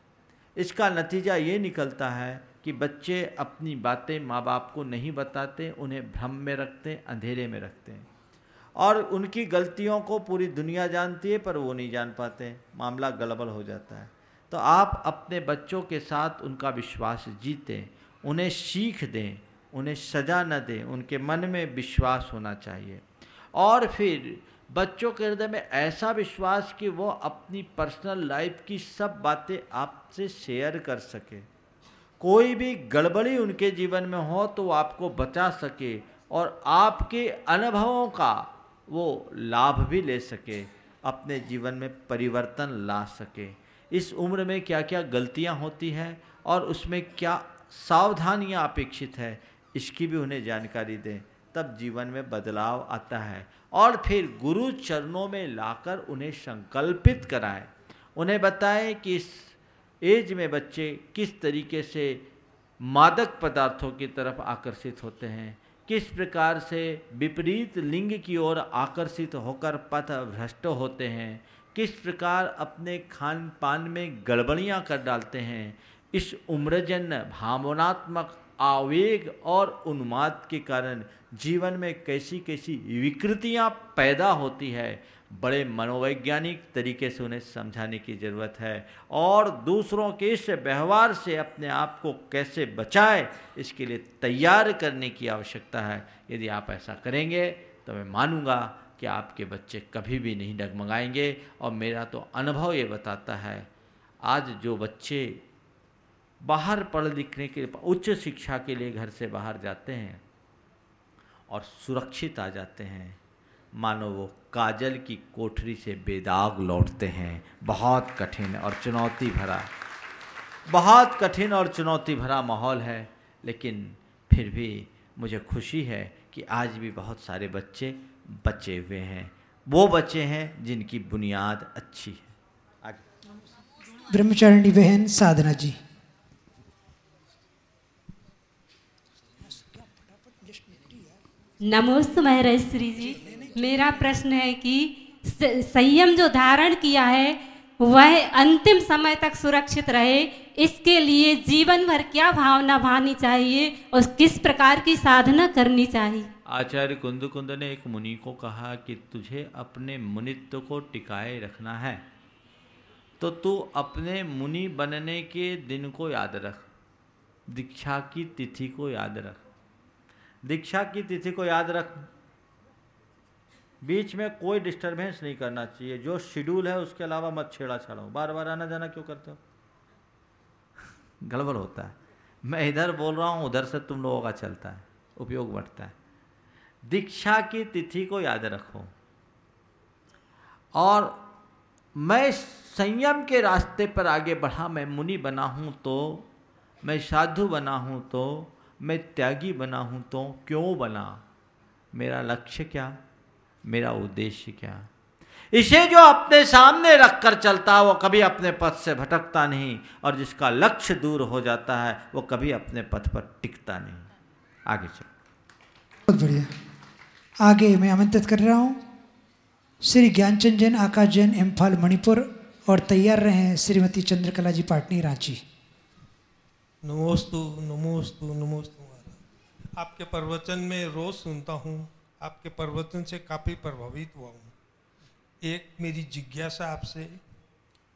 इसका नतीजा ये निकलता है कि बच्चे अपनी बातें माँ बाप को नहीं बताते, उन्हें भ्रम में रखते हैं, अंधेरे में रखते हैं और उनकी गलतियों को पूरी दुनिया जानती है पर वो नहीं जान पाते, मामला गड़बड़ हो जाता है। तो आप अपने बच्चों के साथ उनका विश्वास जीतें, उन्हें सीख दें, उन्हें सजा न दें, उनके मन में विश्वास होना चाहिए। और फिर बच्चों के हृदय में ऐसा विश्वास कि वो अपनी पर्सनल लाइफ की सब बातें आपसे शेयर कर सके, कोई भी गड़बड़ी उनके जीवन में हो तो वो आपको बचा सके और आपके अनुभवों का वो लाभ भी ले सके, अपने जीवन में परिवर्तन ला सके। इस उम्र में क्या क्या गलतियां होती हैं और उसमें क्या सावधानियां अपेक्षित है, इसकी भी उन्हें जानकारी दें, तब जीवन में बदलाव आता है। और फिर गुरु चरणों में लाकर उन्हें संकल्पित कराएं, उन्हें बताएं कि इस एज में बच्चे किस तरीके से मादक पदार्थों की तरफ आकर्षित होते हैं, किस प्रकार से विपरीत लिंग की ओर आकर्षित होकर पथ भ्रष्ट होते हैं, किस प्रकार अपने खान पान में गड़बड़ियाँ कर डालते हैं। इस उम्रजन्य भावनात्मक आवेग और उन्माद के कारण जीवन में कैसी कैसी विकृतियाँ पैदा होती है, बड़े मनोवैज्ञानिक तरीके से उन्हें समझाने की ज़रूरत है और दूसरों के इस व्यवहार से अपने आप को कैसे बचाए इसके लिए तैयार करने की आवश्यकता है। यदि आप ऐसा करेंगे तो मैं मानूंगा कि आपके बच्चे कभी भी नहीं डगमगाएंगे। और मेरा तो अनुभव ये बताता है, आज जो बच्चे बाहर पढ़ लिखने के लिए, उच्च शिक्षा के लिए घर से बाहर जाते हैं और सुरक्षित आ जाते हैं, मानो वो काजल की कोठरी से बेदाग लौटते हैं। बहुत कठिन और चुनौती भरा, बहुत कठिन और चुनौती भरा माहौल है, लेकिन फिर भी मुझे खुशी है कि आज भी बहुत सारे बच्चे बचे हुए हैं, वो बच्चे हैं जिनकी बुनियाद अच्छी है। आगे ब्रह्मचारिणी बहन साधना जी। नमोस्तु महाराज श्री जी। मेरा प्रश्न है कि संयम जो धारण किया है वह अंतिम समय तक सुरक्षित रहे, इसके लिए जीवन भर क्या भावना भानी चाहिए और किस प्रकार की साधना करनी चाहिए? आचार्य कुंद ने एक मुनि को कहा कि तुझे अपने मुनित्व को टिकाए रखना है तो तू अपने मुनि बनने के दिन को याद रख, दीक्षा की तिथि को याद रख, दीक्षा की तिथि को याद रख। बीच में कोई डिस्टरबेंस नहीं करना चाहिए, जो शेड्यूल है उसके अलावा मत छेड़ा छाड़ो। बार बार आना जाना क्यों करते हो? गड़बड़ होता है। मैं इधर बोल रहा हूँ, उधर से तुम लोगों का चलता है, उपयोग बढ़ता है। दीक्षा की तिथि को याद रखो। और मैं संयम के रास्ते पर आगे बढ़ा, मैं मुनि बना हूँ तो, मैं साधु बना हूँ तो, मैं त्यागी बना हूँ तो क्यों बना? मेरा लक्ष्य क्या, मेरा उद्देश्य क्या? इसे जो अपने सामने रख कर चलता वो कभी अपने पथ से भटकता नहीं, और जिसका लक्ष्य दूर हो जाता है वो कभी अपने पथ पर टिकता नहीं। आगे चलो। बहुत बढ़िया। आगे मैं आमंत्रित कर रहा हूँ श्री ज्ञानचंद जैन, आकाश जैन, इम्फाल मणिपुर, और तैयार रहे श्रीमती चंद्रकला जी, पाटनी, रांची। नमोस्तु नमोस्तु नमोस्तु महाराज। आपके प्रवचन में रोज़ सुनता हूँ, आपके प्रवचन से काफ़ी प्रभावित हुआ हूँ। एक मेरी जिज्ञासा आपसे,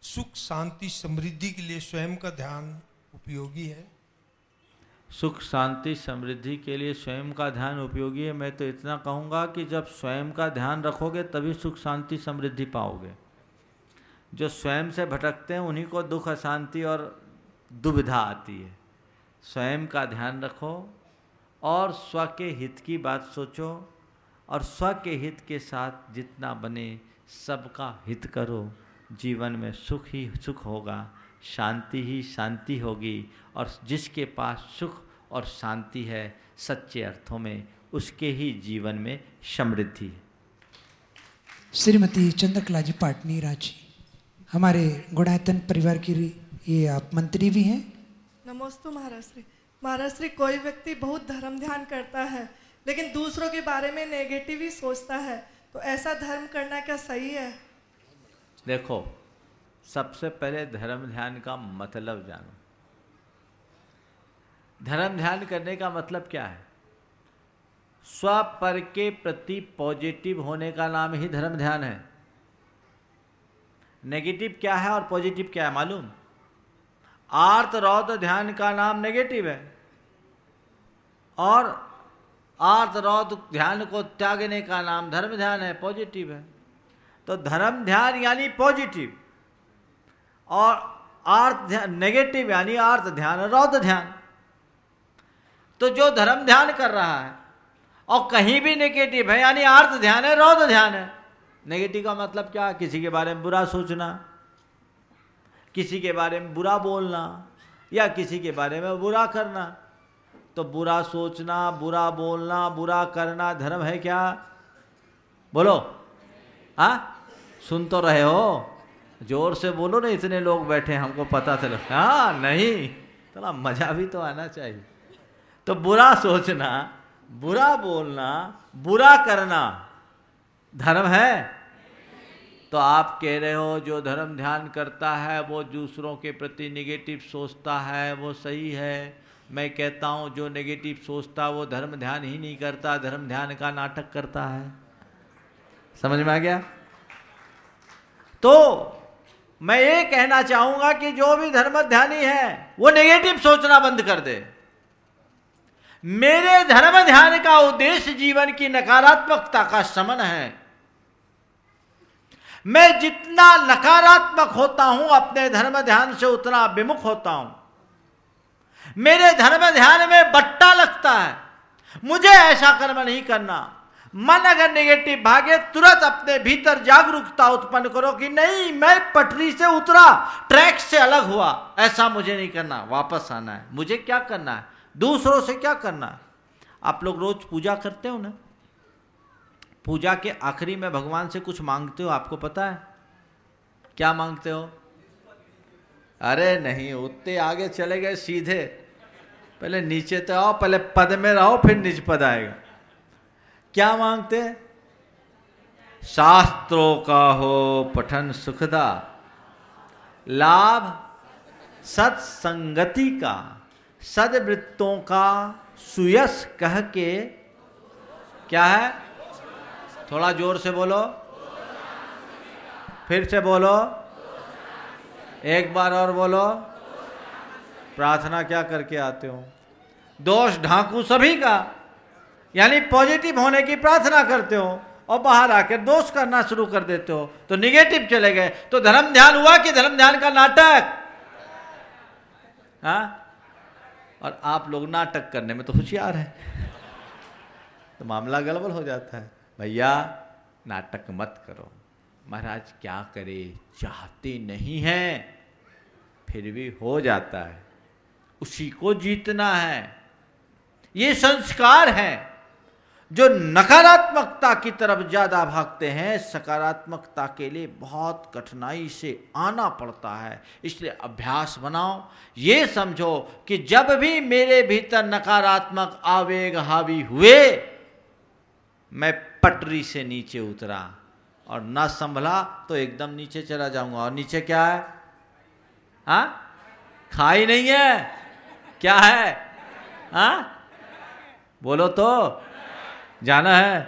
सुख शांति समृद्धि के लिए स्वयं का ध्यान उपयोगी है? सुख शांति समृद्धि के लिए स्वयं का ध्यान उपयोगी है। मैं तो इतना कहूँगा कि जब स्वयं का ध्यान रखोगे तभी सुख शांति समृद्धि पाओगे। जो स्वयं से भटकते हैं उन्हीं को दुख, अशांति और दुविधा आती है। स्वयं का ध्यान रखो और स्व के हित की बात सोचो और स्व के हित के साथ जितना बने सबका हित करो। जीवन में सुख ही सुख होगा, शांति ही शांति होगी और जिसके पास सुख और शांति है सच्चे अर्थों में उसके ही जीवन में समृद्धि है। श्रीमती चंद्रकला जी पाटनी रांची, हमारे गुणायतन परिवार की ये आप मंत्री भी हैं। नमोस्तु महाराज श्री। महाराज श्री, कोई व्यक्ति बहुत धर्म ध्यान करता है लेकिन दूसरों के बारे में नेगेटिव ही सोचता है, तो ऐसा धर्म करना क्या सही है? देखो, सबसे पहले धर्म ध्यान का मतलब जानो। धर्म ध्यान करने का मतलब क्या है? स्व पर के प्रति पॉजिटिव होने का नाम ही धर्म ध्यान है। नेगेटिव क्या है और पॉजिटिव क्या है मालूम? आर्त रौद्र ध्यान का नाम नेगेटिव है और आर्त रौद्र ध्यान को त्यागने का नाम धर्म ध्यान है, पॉजिटिव है। तो धर्म ध्यान यानी पॉजिटिव और आर्त ध्यान नेगेटिव यानी आर्त ध्यान रौद्र ध्यान। तो जो धर्म ध्यान कर रहा है और कहीं भी नेगेटिव है यानी आर्त ध्यान है, रौद्र ध्यान है। नेगेटिव का मतलब क्या? किसी के बारे में बुरा सोचना, किसी के बारे में बुरा बोलना या किसी के बारे में बुरा करना। तो बुरा सोचना, बुरा बोलना, बुरा करना धर्म है क्या? बोलो। हाँ, सुन तो रहे हो? जोर से बोलो ना, इतने लोग बैठे हमको पता चलो। हाँ नहीं, थोड़ा मजा भी तो आना चाहिए। तो बुरा सोचना, बुरा बोलना, बुरा करना धर्म है? तो आप कह रहे हो जो धर्म ध्यान करता है वो दूसरों के प्रति नेगेटिव सोचता है, वो सही है। मैं कहता हूँ जो नेगेटिव सोचता वो धर्म ध्यान ही नहीं करता, धर्म ध्यान का नाटक करता है। समझ में आ गया? तो मैं ये कहना चाहूँगा कि जो भी धर्म ध्यानी है वो नेगेटिव सोचना बंद कर दे। मेरे धर्म ध्यान का उद्देश्य जीवन की नकारात्मकता का शमन है। मैं जितना नकारात्मक होता हूं अपने धर्म ध्यान से उतना विमुख होता हूं। मेरे धर्म ध्यान में बट्टा लगता है, मुझे ऐसा कर्म नहीं करना। मन अगर नेगेटिव भागे तुरंत अपने भीतर जागरूकता उत्पन्न करो कि नहीं, मैं पटरी से उतरा, ट्रैक से अलग हुआ, ऐसा मुझे नहीं करना, वापस आना है। मुझे क्या करना है? दूसरों से क्या करना है? आप लोग रोज पूजा करते हो ना? पूजा के आखिरी में भगवान से कुछ मांगते हो, आपको पता है? क्या मांगते हो? अरे नहीं, उतने आगे चले गए सीधे, पहले नीचे तो आओ, पहले पद में रहो फिर निज पद आएगा। क्या मांगते? शास्त्रों का हो पठन सुखदा, लाभ सत्संगति का, सद्वृत्तों का सुयश कह के, क्या है? थोड़ा जोर से बोलो, फिर से बोलो, एक बार और बोलो। प्रार्थना क्या करके आते हो? दोष ढांकू सभी का, यानी पॉजिटिव होने की प्रार्थना करते हो और बाहर आकर दोष करना शुरू कर देते हो, तो निगेटिव चले गए। तो धर्म ध्यान हुआ कि धर्म ध्यान का नाटक? हाँ, और आप लोग नाटक करने में तो होशियार हैं, तो मामला गड़बड़ हो जाता है। भैया नाटक मत करो। महाराज क्या करे, चाहते नहीं हैं फिर भी हो जाता है, उसी को जीतना है। ये संस्कार है। जो नकारात्मकता की तरफ ज्यादा भागते हैं, सकारात्मकता के लिए बहुत कठिनाई से आना पड़ता है। इसलिए अभ्यास बनाओ। ये समझो कि जब भी मेरे भीतर नकारात्मक आवेग हावी हुए, मैं पटरी से नीचे उतरा और ना संभला तो एकदम नीचे चला जाऊंगा। और नीचे क्या है? हाँ, खाई नहीं है, क्या है? हाँ, बोलो तो, जाना है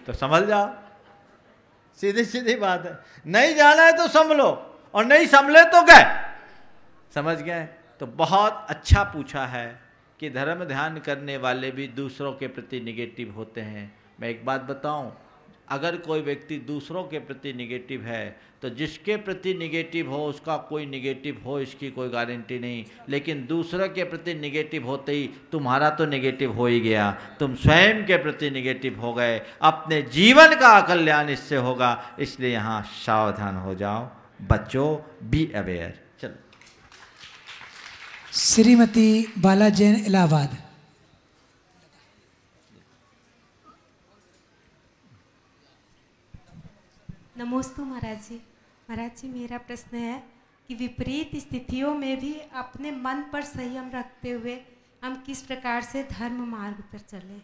तो संभल जाओ। सीधी सीधी बात है। नहीं जाना है तो संभलो, और नहीं संभले तो गए। समझ गए? तो बहुत अच्छा पूछा है कि धर्म ध्यान करने वाले भी दूसरों के प्रति निगेटिव होते हैं। मैं एक बात बताऊं, अगर कोई व्यक्ति दूसरों के प्रति निगेटिव है तो जिसके प्रति निगेटिव हो उसका कोई निगेटिव हो इसकी कोई गारंटी नहीं, लेकिन दूसरे के प्रति निगेटिव होते ही तुम्हारा तो निगेटिव हो ही गया, तुम स्वयं के प्रति निगेटिव हो गए, अपने जीवन का अकल्याण इससे होगा। इसलिए यहाँ सावधान हो जाओ बच्चों, बी अवेयर। चलो श्रीमती बाला जैन इलाहाबाद। नमोस्तु महाराज जी। महाराज जी मेरा प्रश्न है कि विपरीत स्थितियों में भी अपने मन पर संयम रखते हुए हम किस प्रकार से धर्म मार्ग पर चलें।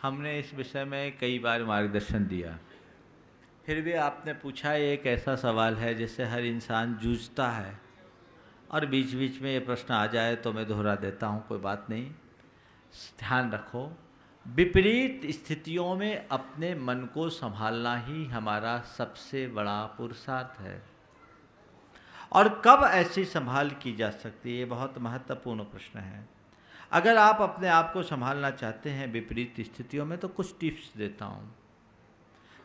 हमने इस विषय में कई बार मार्गदर्शन दिया, फिर भी आपने पूछा ये एक ऐसा सवाल है जिससे हर इंसान जूझता है और बीच बीच में ये प्रश्न आ जाए तो मैं दोहरा देता हूँ, कोई बात नहीं। ध्यान रखो, विपरीत स्थितियों में अपने मन को संभालना ही हमारा सबसे बड़ा पुरुषार्थ है। और कब ऐसी संभाल की जा सकती है, ये बहुत महत्वपूर्ण प्रश्न है। अगर आप अपने आप को संभालना चाहते हैं विपरीत स्थितियों में तो कुछ टिप्स देता हूँ।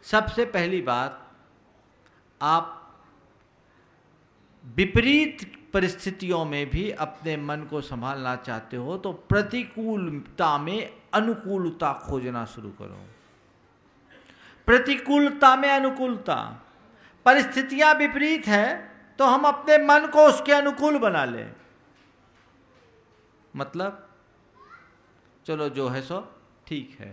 सबसे पहली बात, आप विपरीत परिस्थितियों में भी अपने मन को संभालना चाहते हो तो प्रतिकूलता में अनुकूलता खोजना शुरू करो। प्रतिकूलता में अनुकूलता, परिस्थितियां विपरीत है तो हम अपने मन को उसके अनुकूल बना लें। मतलब चलो जो है सो ठीक है।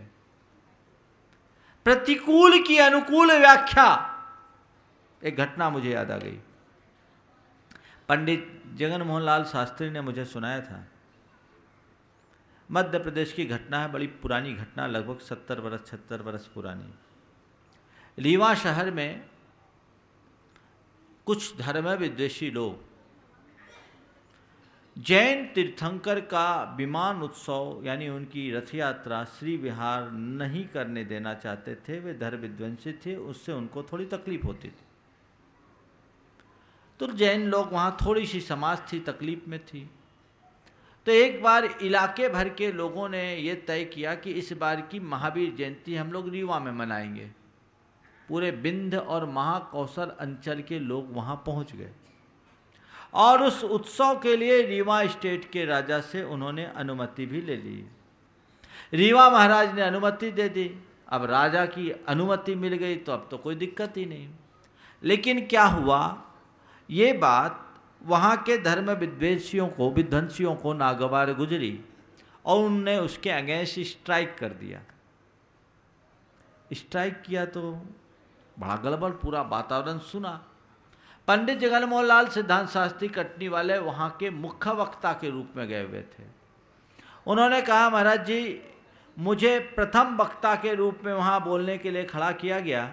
प्रतिकूल की अनुकूल व्याख्या, एक घटना मुझे याद आ गई। पंडित जगन मोहन लाल शास्त्री ने मुझे सुनाया था। मध्य प्रदेश की घटना है, बड़ी पुरानी घटना, लगभग 76 वर्ष पुरानी। रीवा शहर में कुछ धर्म विद्वेषी लोग जैन तीर्थंकर का विमान उत्सव यानी उनकी रथ यात्रा श्री विहार नहीं करने देना चाहते थे। वे धर्म विद्वांसी थे, उससे उनको थोड़ी तकलीफ होती थी। तो जैन लोग वहाँ थोड़ी सी समाज थी, तकलीफ में थी। तो एक बार इलाके भर के लोगों ने ये तय किया कि इस बार की महावीर जयंती हम लोग रीवा में मनाएंगे। पूरे विंध्य और महाकौशल अंचल के लोग वहाँ पहुँच गए और उस उत्सव के लिए रीवा स्टेट के राजा से उन्होंने अनुमति भी ले ली। रीवा महाराज ने अनुमति दे दी। अब राजा की अनुमति मिल गई तो अब तो कोई दिक्कत ही नहीं। लेकिन क्या हुआ, ये बात वहाँ के धर्म विध्वंसियों को नागवार गुजरी और उनने उसके अगेंस्ट स्ट्राइक कर दिया। स्ट्राइक किया तो बड़ा गड़बड़, पूरा वातावरण सुना। पंडित जगन मोहन लाल सिद्धांत शास्त्री कटनी वाले वहाँ के मुख्य वक्ता के रूप में गए हुए थे। उन्होंने कहा, महाराज जी मुझे प्रथम वक्ता के रूप में वहाँ बोलने के लिए खड़ा किया गया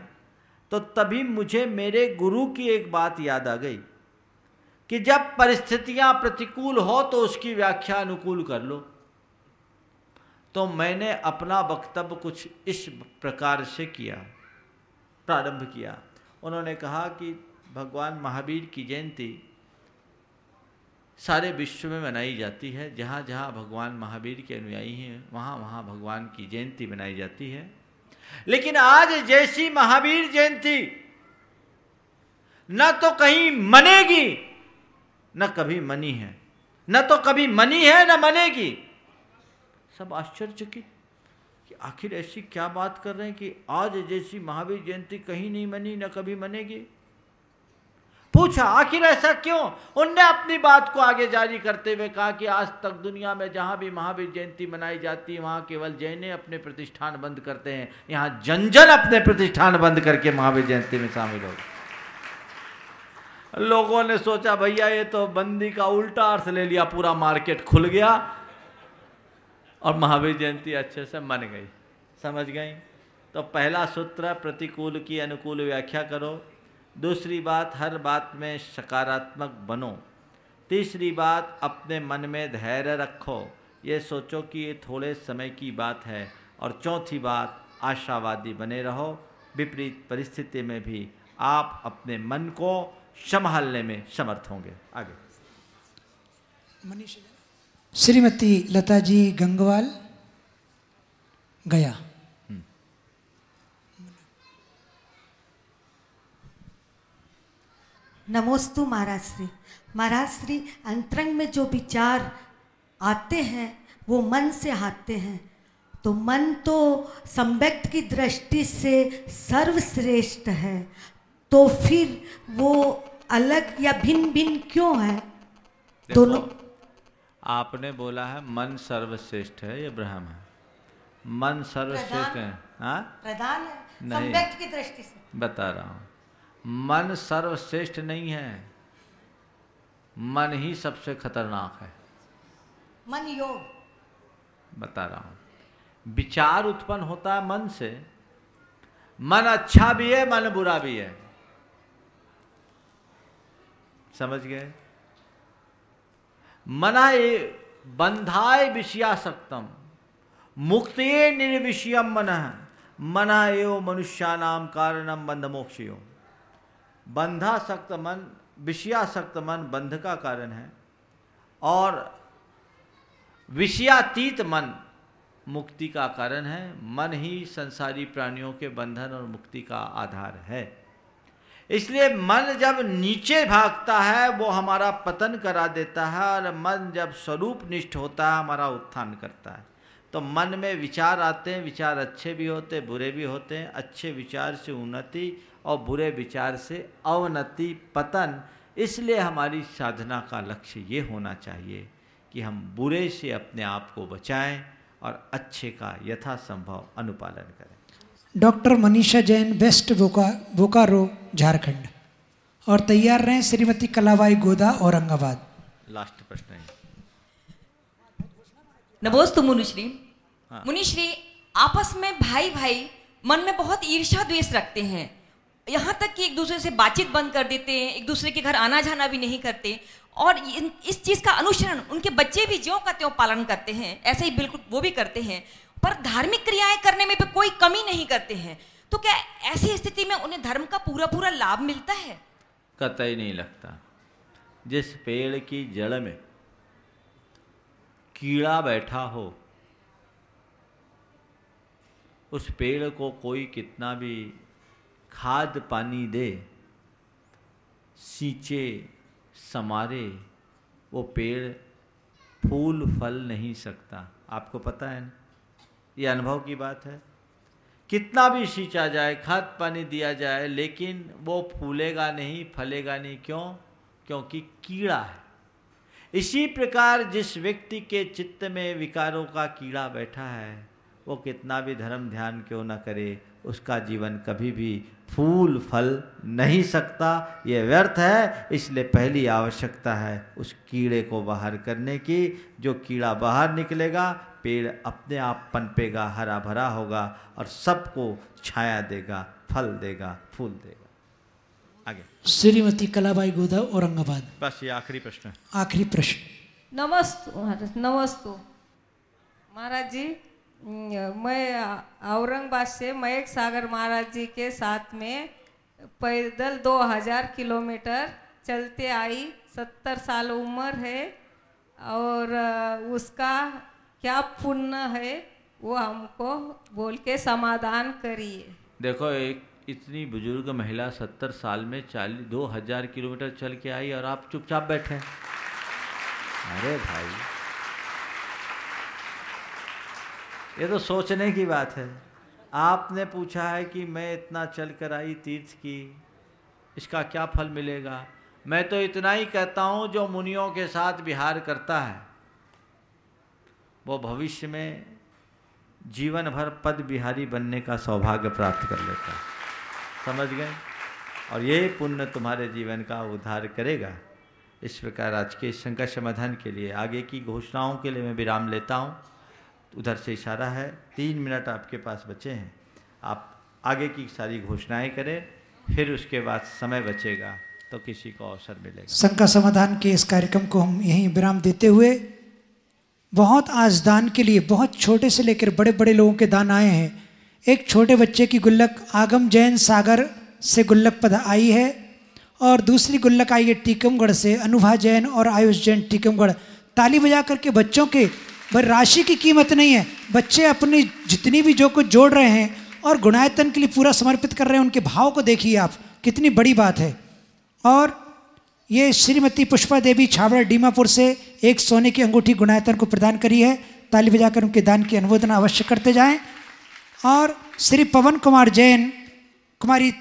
तो तभी मुझे मेरे गुरु की एक बात याद आ गई कि जब परिस्थितियां प्रतिकूल हो तो उसकी व्याख्या अनुकूल कर लो। तो मैंने अपना वक्तव्य कुछ इस प्रकार से प्रारंभ किया। उन्होंने कहा कि भगवान महावीर की जयंती सारे विश्व में मनाई जाती है। जहाँ जहाँ भगवान महावीर के अनुयायी हैं वहाँ वहाँ भगवान की जयंती मनाई जाती है। लेकिन आज जैसी महावीर जयंती न तो कहीं मनेगी न कभी मनी है, न तो कभी मनी है न मनेगी। सब आश्चर्यचकित कि आखिर ऐसी क्या बात कर रहे हैं कि आज जैसी महावीर जयंती कहीं नहीं मनी न कभी मनेगी। पूछा आखिर ऐसा क्यों। उनने अपनी बात को आगे जारी करते हुए कहा कि आज तक दुनिया में जहां भी महावीर जयंती मनाई जाती है वहां केवल जैन अपने प्रतिष्ठान बंद करते हैं, यहाँ जन जन अपने प्रतिष्ठान बंद करके महावीर जयंती में शामिल हो। लोगों ने सोचा भैया ये तो बंदी का उल्टा अर्थ ले लिया, पूरा मार्केट खुल गया और महावीर जयंती अच्छे से मन गई। समझ गई। तो पहला सूत्र, प्रतिकूल की अनुकूल व्याख्या करो। दूसरी बात, हर बात में सकारात्मक बनो। तीसरी बात, अपने मन में धैर्य रखो, ये सोचो कि ये थोड़े समय की बात है। और चौथी बात, आशावादी बने रहो। विपरीत परिस्थिति में भी आप अपने मन को संभालने में समर्थ होंगे। आगे श्रीमती लता जी गंगवाल, गया। नमोस्तु महाराज श्री। महाराज श्री, अंतरंग में जो विचार आते हैं वो मन से आते हैं, तो मन तो सम्यक्त की दृष्टि से सर्वश्रेष्ठ है, तो फिर वो अलग या भिन्न भिन्न क्यों है? दोनों आपने बोला है मन सर्वश्रेष्ठ है, ये ब्रह्म है। मन सर्वश्रेष्ठ है, हाँ प्रधान है, नहीं, सम्यक्त की दृष्टि से बता रहा हूँ। मन सर्वश्रेष्ठ नहीं है, मन ही सबसे खतरनाक है। मन योग, बता रहा हूँ। विचार उत्पन्न होता है मन से। मन अच्छा भी है, मन बुरा भी है, समझ गए? मनाए बंधाए विषयासक्तम मुक्तिये निर्विषयम मनः मनायो मनुष्यानाम कारणम बंध मोक्षयो। बंधासक्त मन, विषयासक्त मन बंध का कारण है, और विषयातीत मन मुक्ति का कारण है। मन ही संसारी प्राणियों के बंधन और मुक्ति का आधार है। इसलिए मन जब नीचे भागता है वो हमारा पतन करा देता है, और मन जब स्वरूप निष्ठ होता है हमारा उत्थान करता है। तो मन में विचार आते हैं, विचार अच्छे भी होते हैं बुरे भी होते हैं। अच्छे विचार से उन्नति और बुरे विचार से अवनति, पतन। इसलिए हमारी साधना का लक्ष्य ये होना चाहिए कि हम बुरे से अपने आप को बचाएं और अच्छे का यथासंभव अनुपालन करें। Doctor Manisha Jain, West Bokaro, Jharkhand. और तैयार रहें श्रीमती कलाबाई गोदा, औरंगाबाद। लास्ट प्रश्न है। नमोस्तु मुनिश्री। हाँ। मुनिश्री, आपस में भाई भाई मन में बहुत ईर्ष्या द्वेष रखते हैं, यहाँ तक कि एक दूसरे से बातचीत बंद कर देते हैं, एक दूसरे के घर आना जाना भी नहीं करते, और इस चीज़ का अनुसरण उनके बच्चे भी ज्यों का त्यों पालन करते हैं, ऐसे ही बिल्कुल वो भी करते हैं, पर धार्मिक क्रियाएं करने में भी कोई कमी नहीं करते हैं। तो क्या ऐसी स्थिति में उन्हें धर्म का पूरा पूरा लाभ मिलता है? कतई नहीं लगता। जिस पेड़ की जड़ में कीड़ा बैठा हो, उस पेड़ को कोई कितना भी खाद पानी दे, सींचे, समारे, वो पेड़ फूल फल नहीं सकता। आपको पता है ना, ये अनुभव की बात है। कितना भी सींचा जाए, खाद पानी दिया जाए, लेकिन वो फूलेगा नहीं, फलेगा नहीं। क्यों? क्योंकि कीड़ा है। इसी प्रकार जिस व्यक्ति के चित्त में विकारों का कीड़ा बैठा है, वो कितना भी धर्म ध्यान क्यों न करे, उसका जीवन कभी भी फूल फल नहीं सकता। ये व्यर्थ है। इसलिए पहली आवश्यकता है उस कीड़े को बाहर करने की। जो कीड़ा बाहर निकलेगा, पेड़ अपने आप पनपेगा, हरा भरा होगा और सबको छाया देगा, फल देगा, फूल देगा। आगे श्रीमती कलाबाई गोदा, औरंगाबाद। बस ये आखिरी प्रश्न है। आखिरी प्रश्न। नमस्तु महाराज। नमस्तु महाराज जी, मैं औरंगाबाद से मयंक सागर महाराज जी के साथ में पैदल 2000 किलोमीटर चलते आई। 70 साल उम्र है, और उसका क्या पुण्य है वो हमको बोल के समाधान करिए। देखो, एक इतनी बुजुर्ग महिला 70 साल में 2000 किलोमीटर चल के आई और आप चुपचाप बैठे। अरे भाई, ये तो सोचने की बात है। आपने पूछा है कि मैं इतना चल कर आई तीर्थ की, इसका क्या फल मिलेगा। मैं तो इतना ही कहता हूँ, जो मुनियों के साथ विहार करता है वो भविष्य में जीवन भर पद बिहारी बनने का सौभाग्य प्राप्त कर लेता है। समझ गए? और ये पुण्य तुम्हारे जीवन का उद्धार करेगा। इस प्रकार आज के शंका समाधान के लिए, आगे की घोषणाओं के लिए मैं विराम लेता हूँ। उधर से इशारा है, 3 मिनट आपके पास बचे हैं। आप आगे की सारी घोषणाएं करें, फिर उसके बाद समय बचेगा तो किसी को अवसर मिलेगा। शंका समाधान के इस कार्यक्रम को हम यहीं विराम देते हुए, बहुत आज दान के लिए बहुत छोटे से लेकर बड़े बड़े लोगों के दान आए हैं। एक छोटे बच्चे की गुल्लक आगम जैन सागर से गुल्लक पद आई है, और दूसरी गुल्लक आई है टीकमगढ़ से, अनुभा जैन और आयुष जैन, टीकमगढ़। ताली बजा करके बच्चों के राशि की कीमत नहीं है, बच्चे अपनी जितनी भी जो कुछ जोड़ रहे हैं और गुणायतन के लिए पूरा समर्पित कर रहे हैं, उनके भाव को देखिए आप, कितनी बड़ी बात है। और ये श्रीमती पुष्पा देवी छाबड़ा डीमापुर से एक सोने की अंगूठी गुणायतन को प्रदान करी है। ताली बजाकर उनके दान की अनुमोदना अवश्य करते जाएं। और श्री पवन कुमार जैन, कुमारी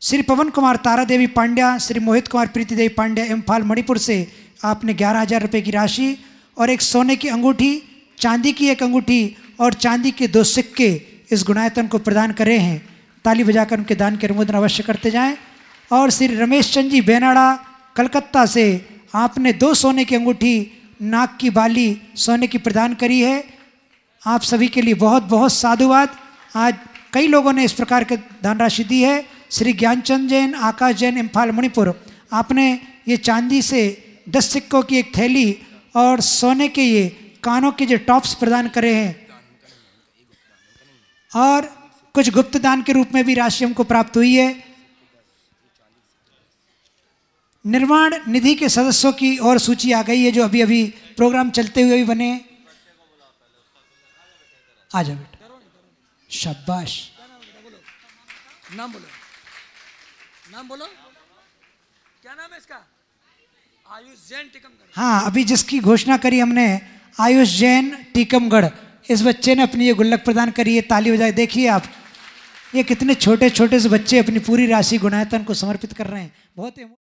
श्री पवन कुमार तारा देवी पांड्या, श्री मोहित कुमार प्रीति देवी पांड्या इम्फाल मणिपुर से आपने 11,000 रुपये की राशि और एक सोने की अंगूठी, चांदी की एक अंगूठी और चांदी के 2 सिक्के इस गुणायतन को प्रदान करे हैं। ताली बजाकर उनके दान की अनुमोदन अवश्य करते जाएं। और श्री रमेश चंद जी बेनाड़ा कलकत्ता से आपने 2 सोने की अंगूठी, नाक की बाली सोने की प्रदान करी है। आप सभी के लिए बहुत बहुत साधुवाद। आज कई लोगों ने इस प्रकार के दान राशि दी है। श्री ज्ञानचंद जैन, आकाश जैन इम्फाल मणिपुर, आपने ये चांदी से 10 सिक्कों की एक थैली और सोने के ये कानों के जो टॉप्स प्रदान करे हैं। और कुछ गुप्त दान के रूप में भी राशि हमको प्राप्त हुई है। निर्माण निधि के सदस्यों की और सूची आ गई है जो अभी अभी प्रोग्राम चलते हुए भी बने। आ जाओ बेटा, शाबाश। नाम बोलो, नाम बोलो, क्या नाम है इसका? आयुष जैन टीकमगढ़। हाँ, अभी जिसकी घोषणा करी हमने, आयुष जैन टीकमगढ़, इस बच्चे ने अपनी ये गुल्लक प्रदान करी है। ताली बजाए। देखिए आप, ये कितने छोटे छोटे से बच्चे अपनी पूरी राशि गुणायतन को समर्पित कर रहे हैं। बहुत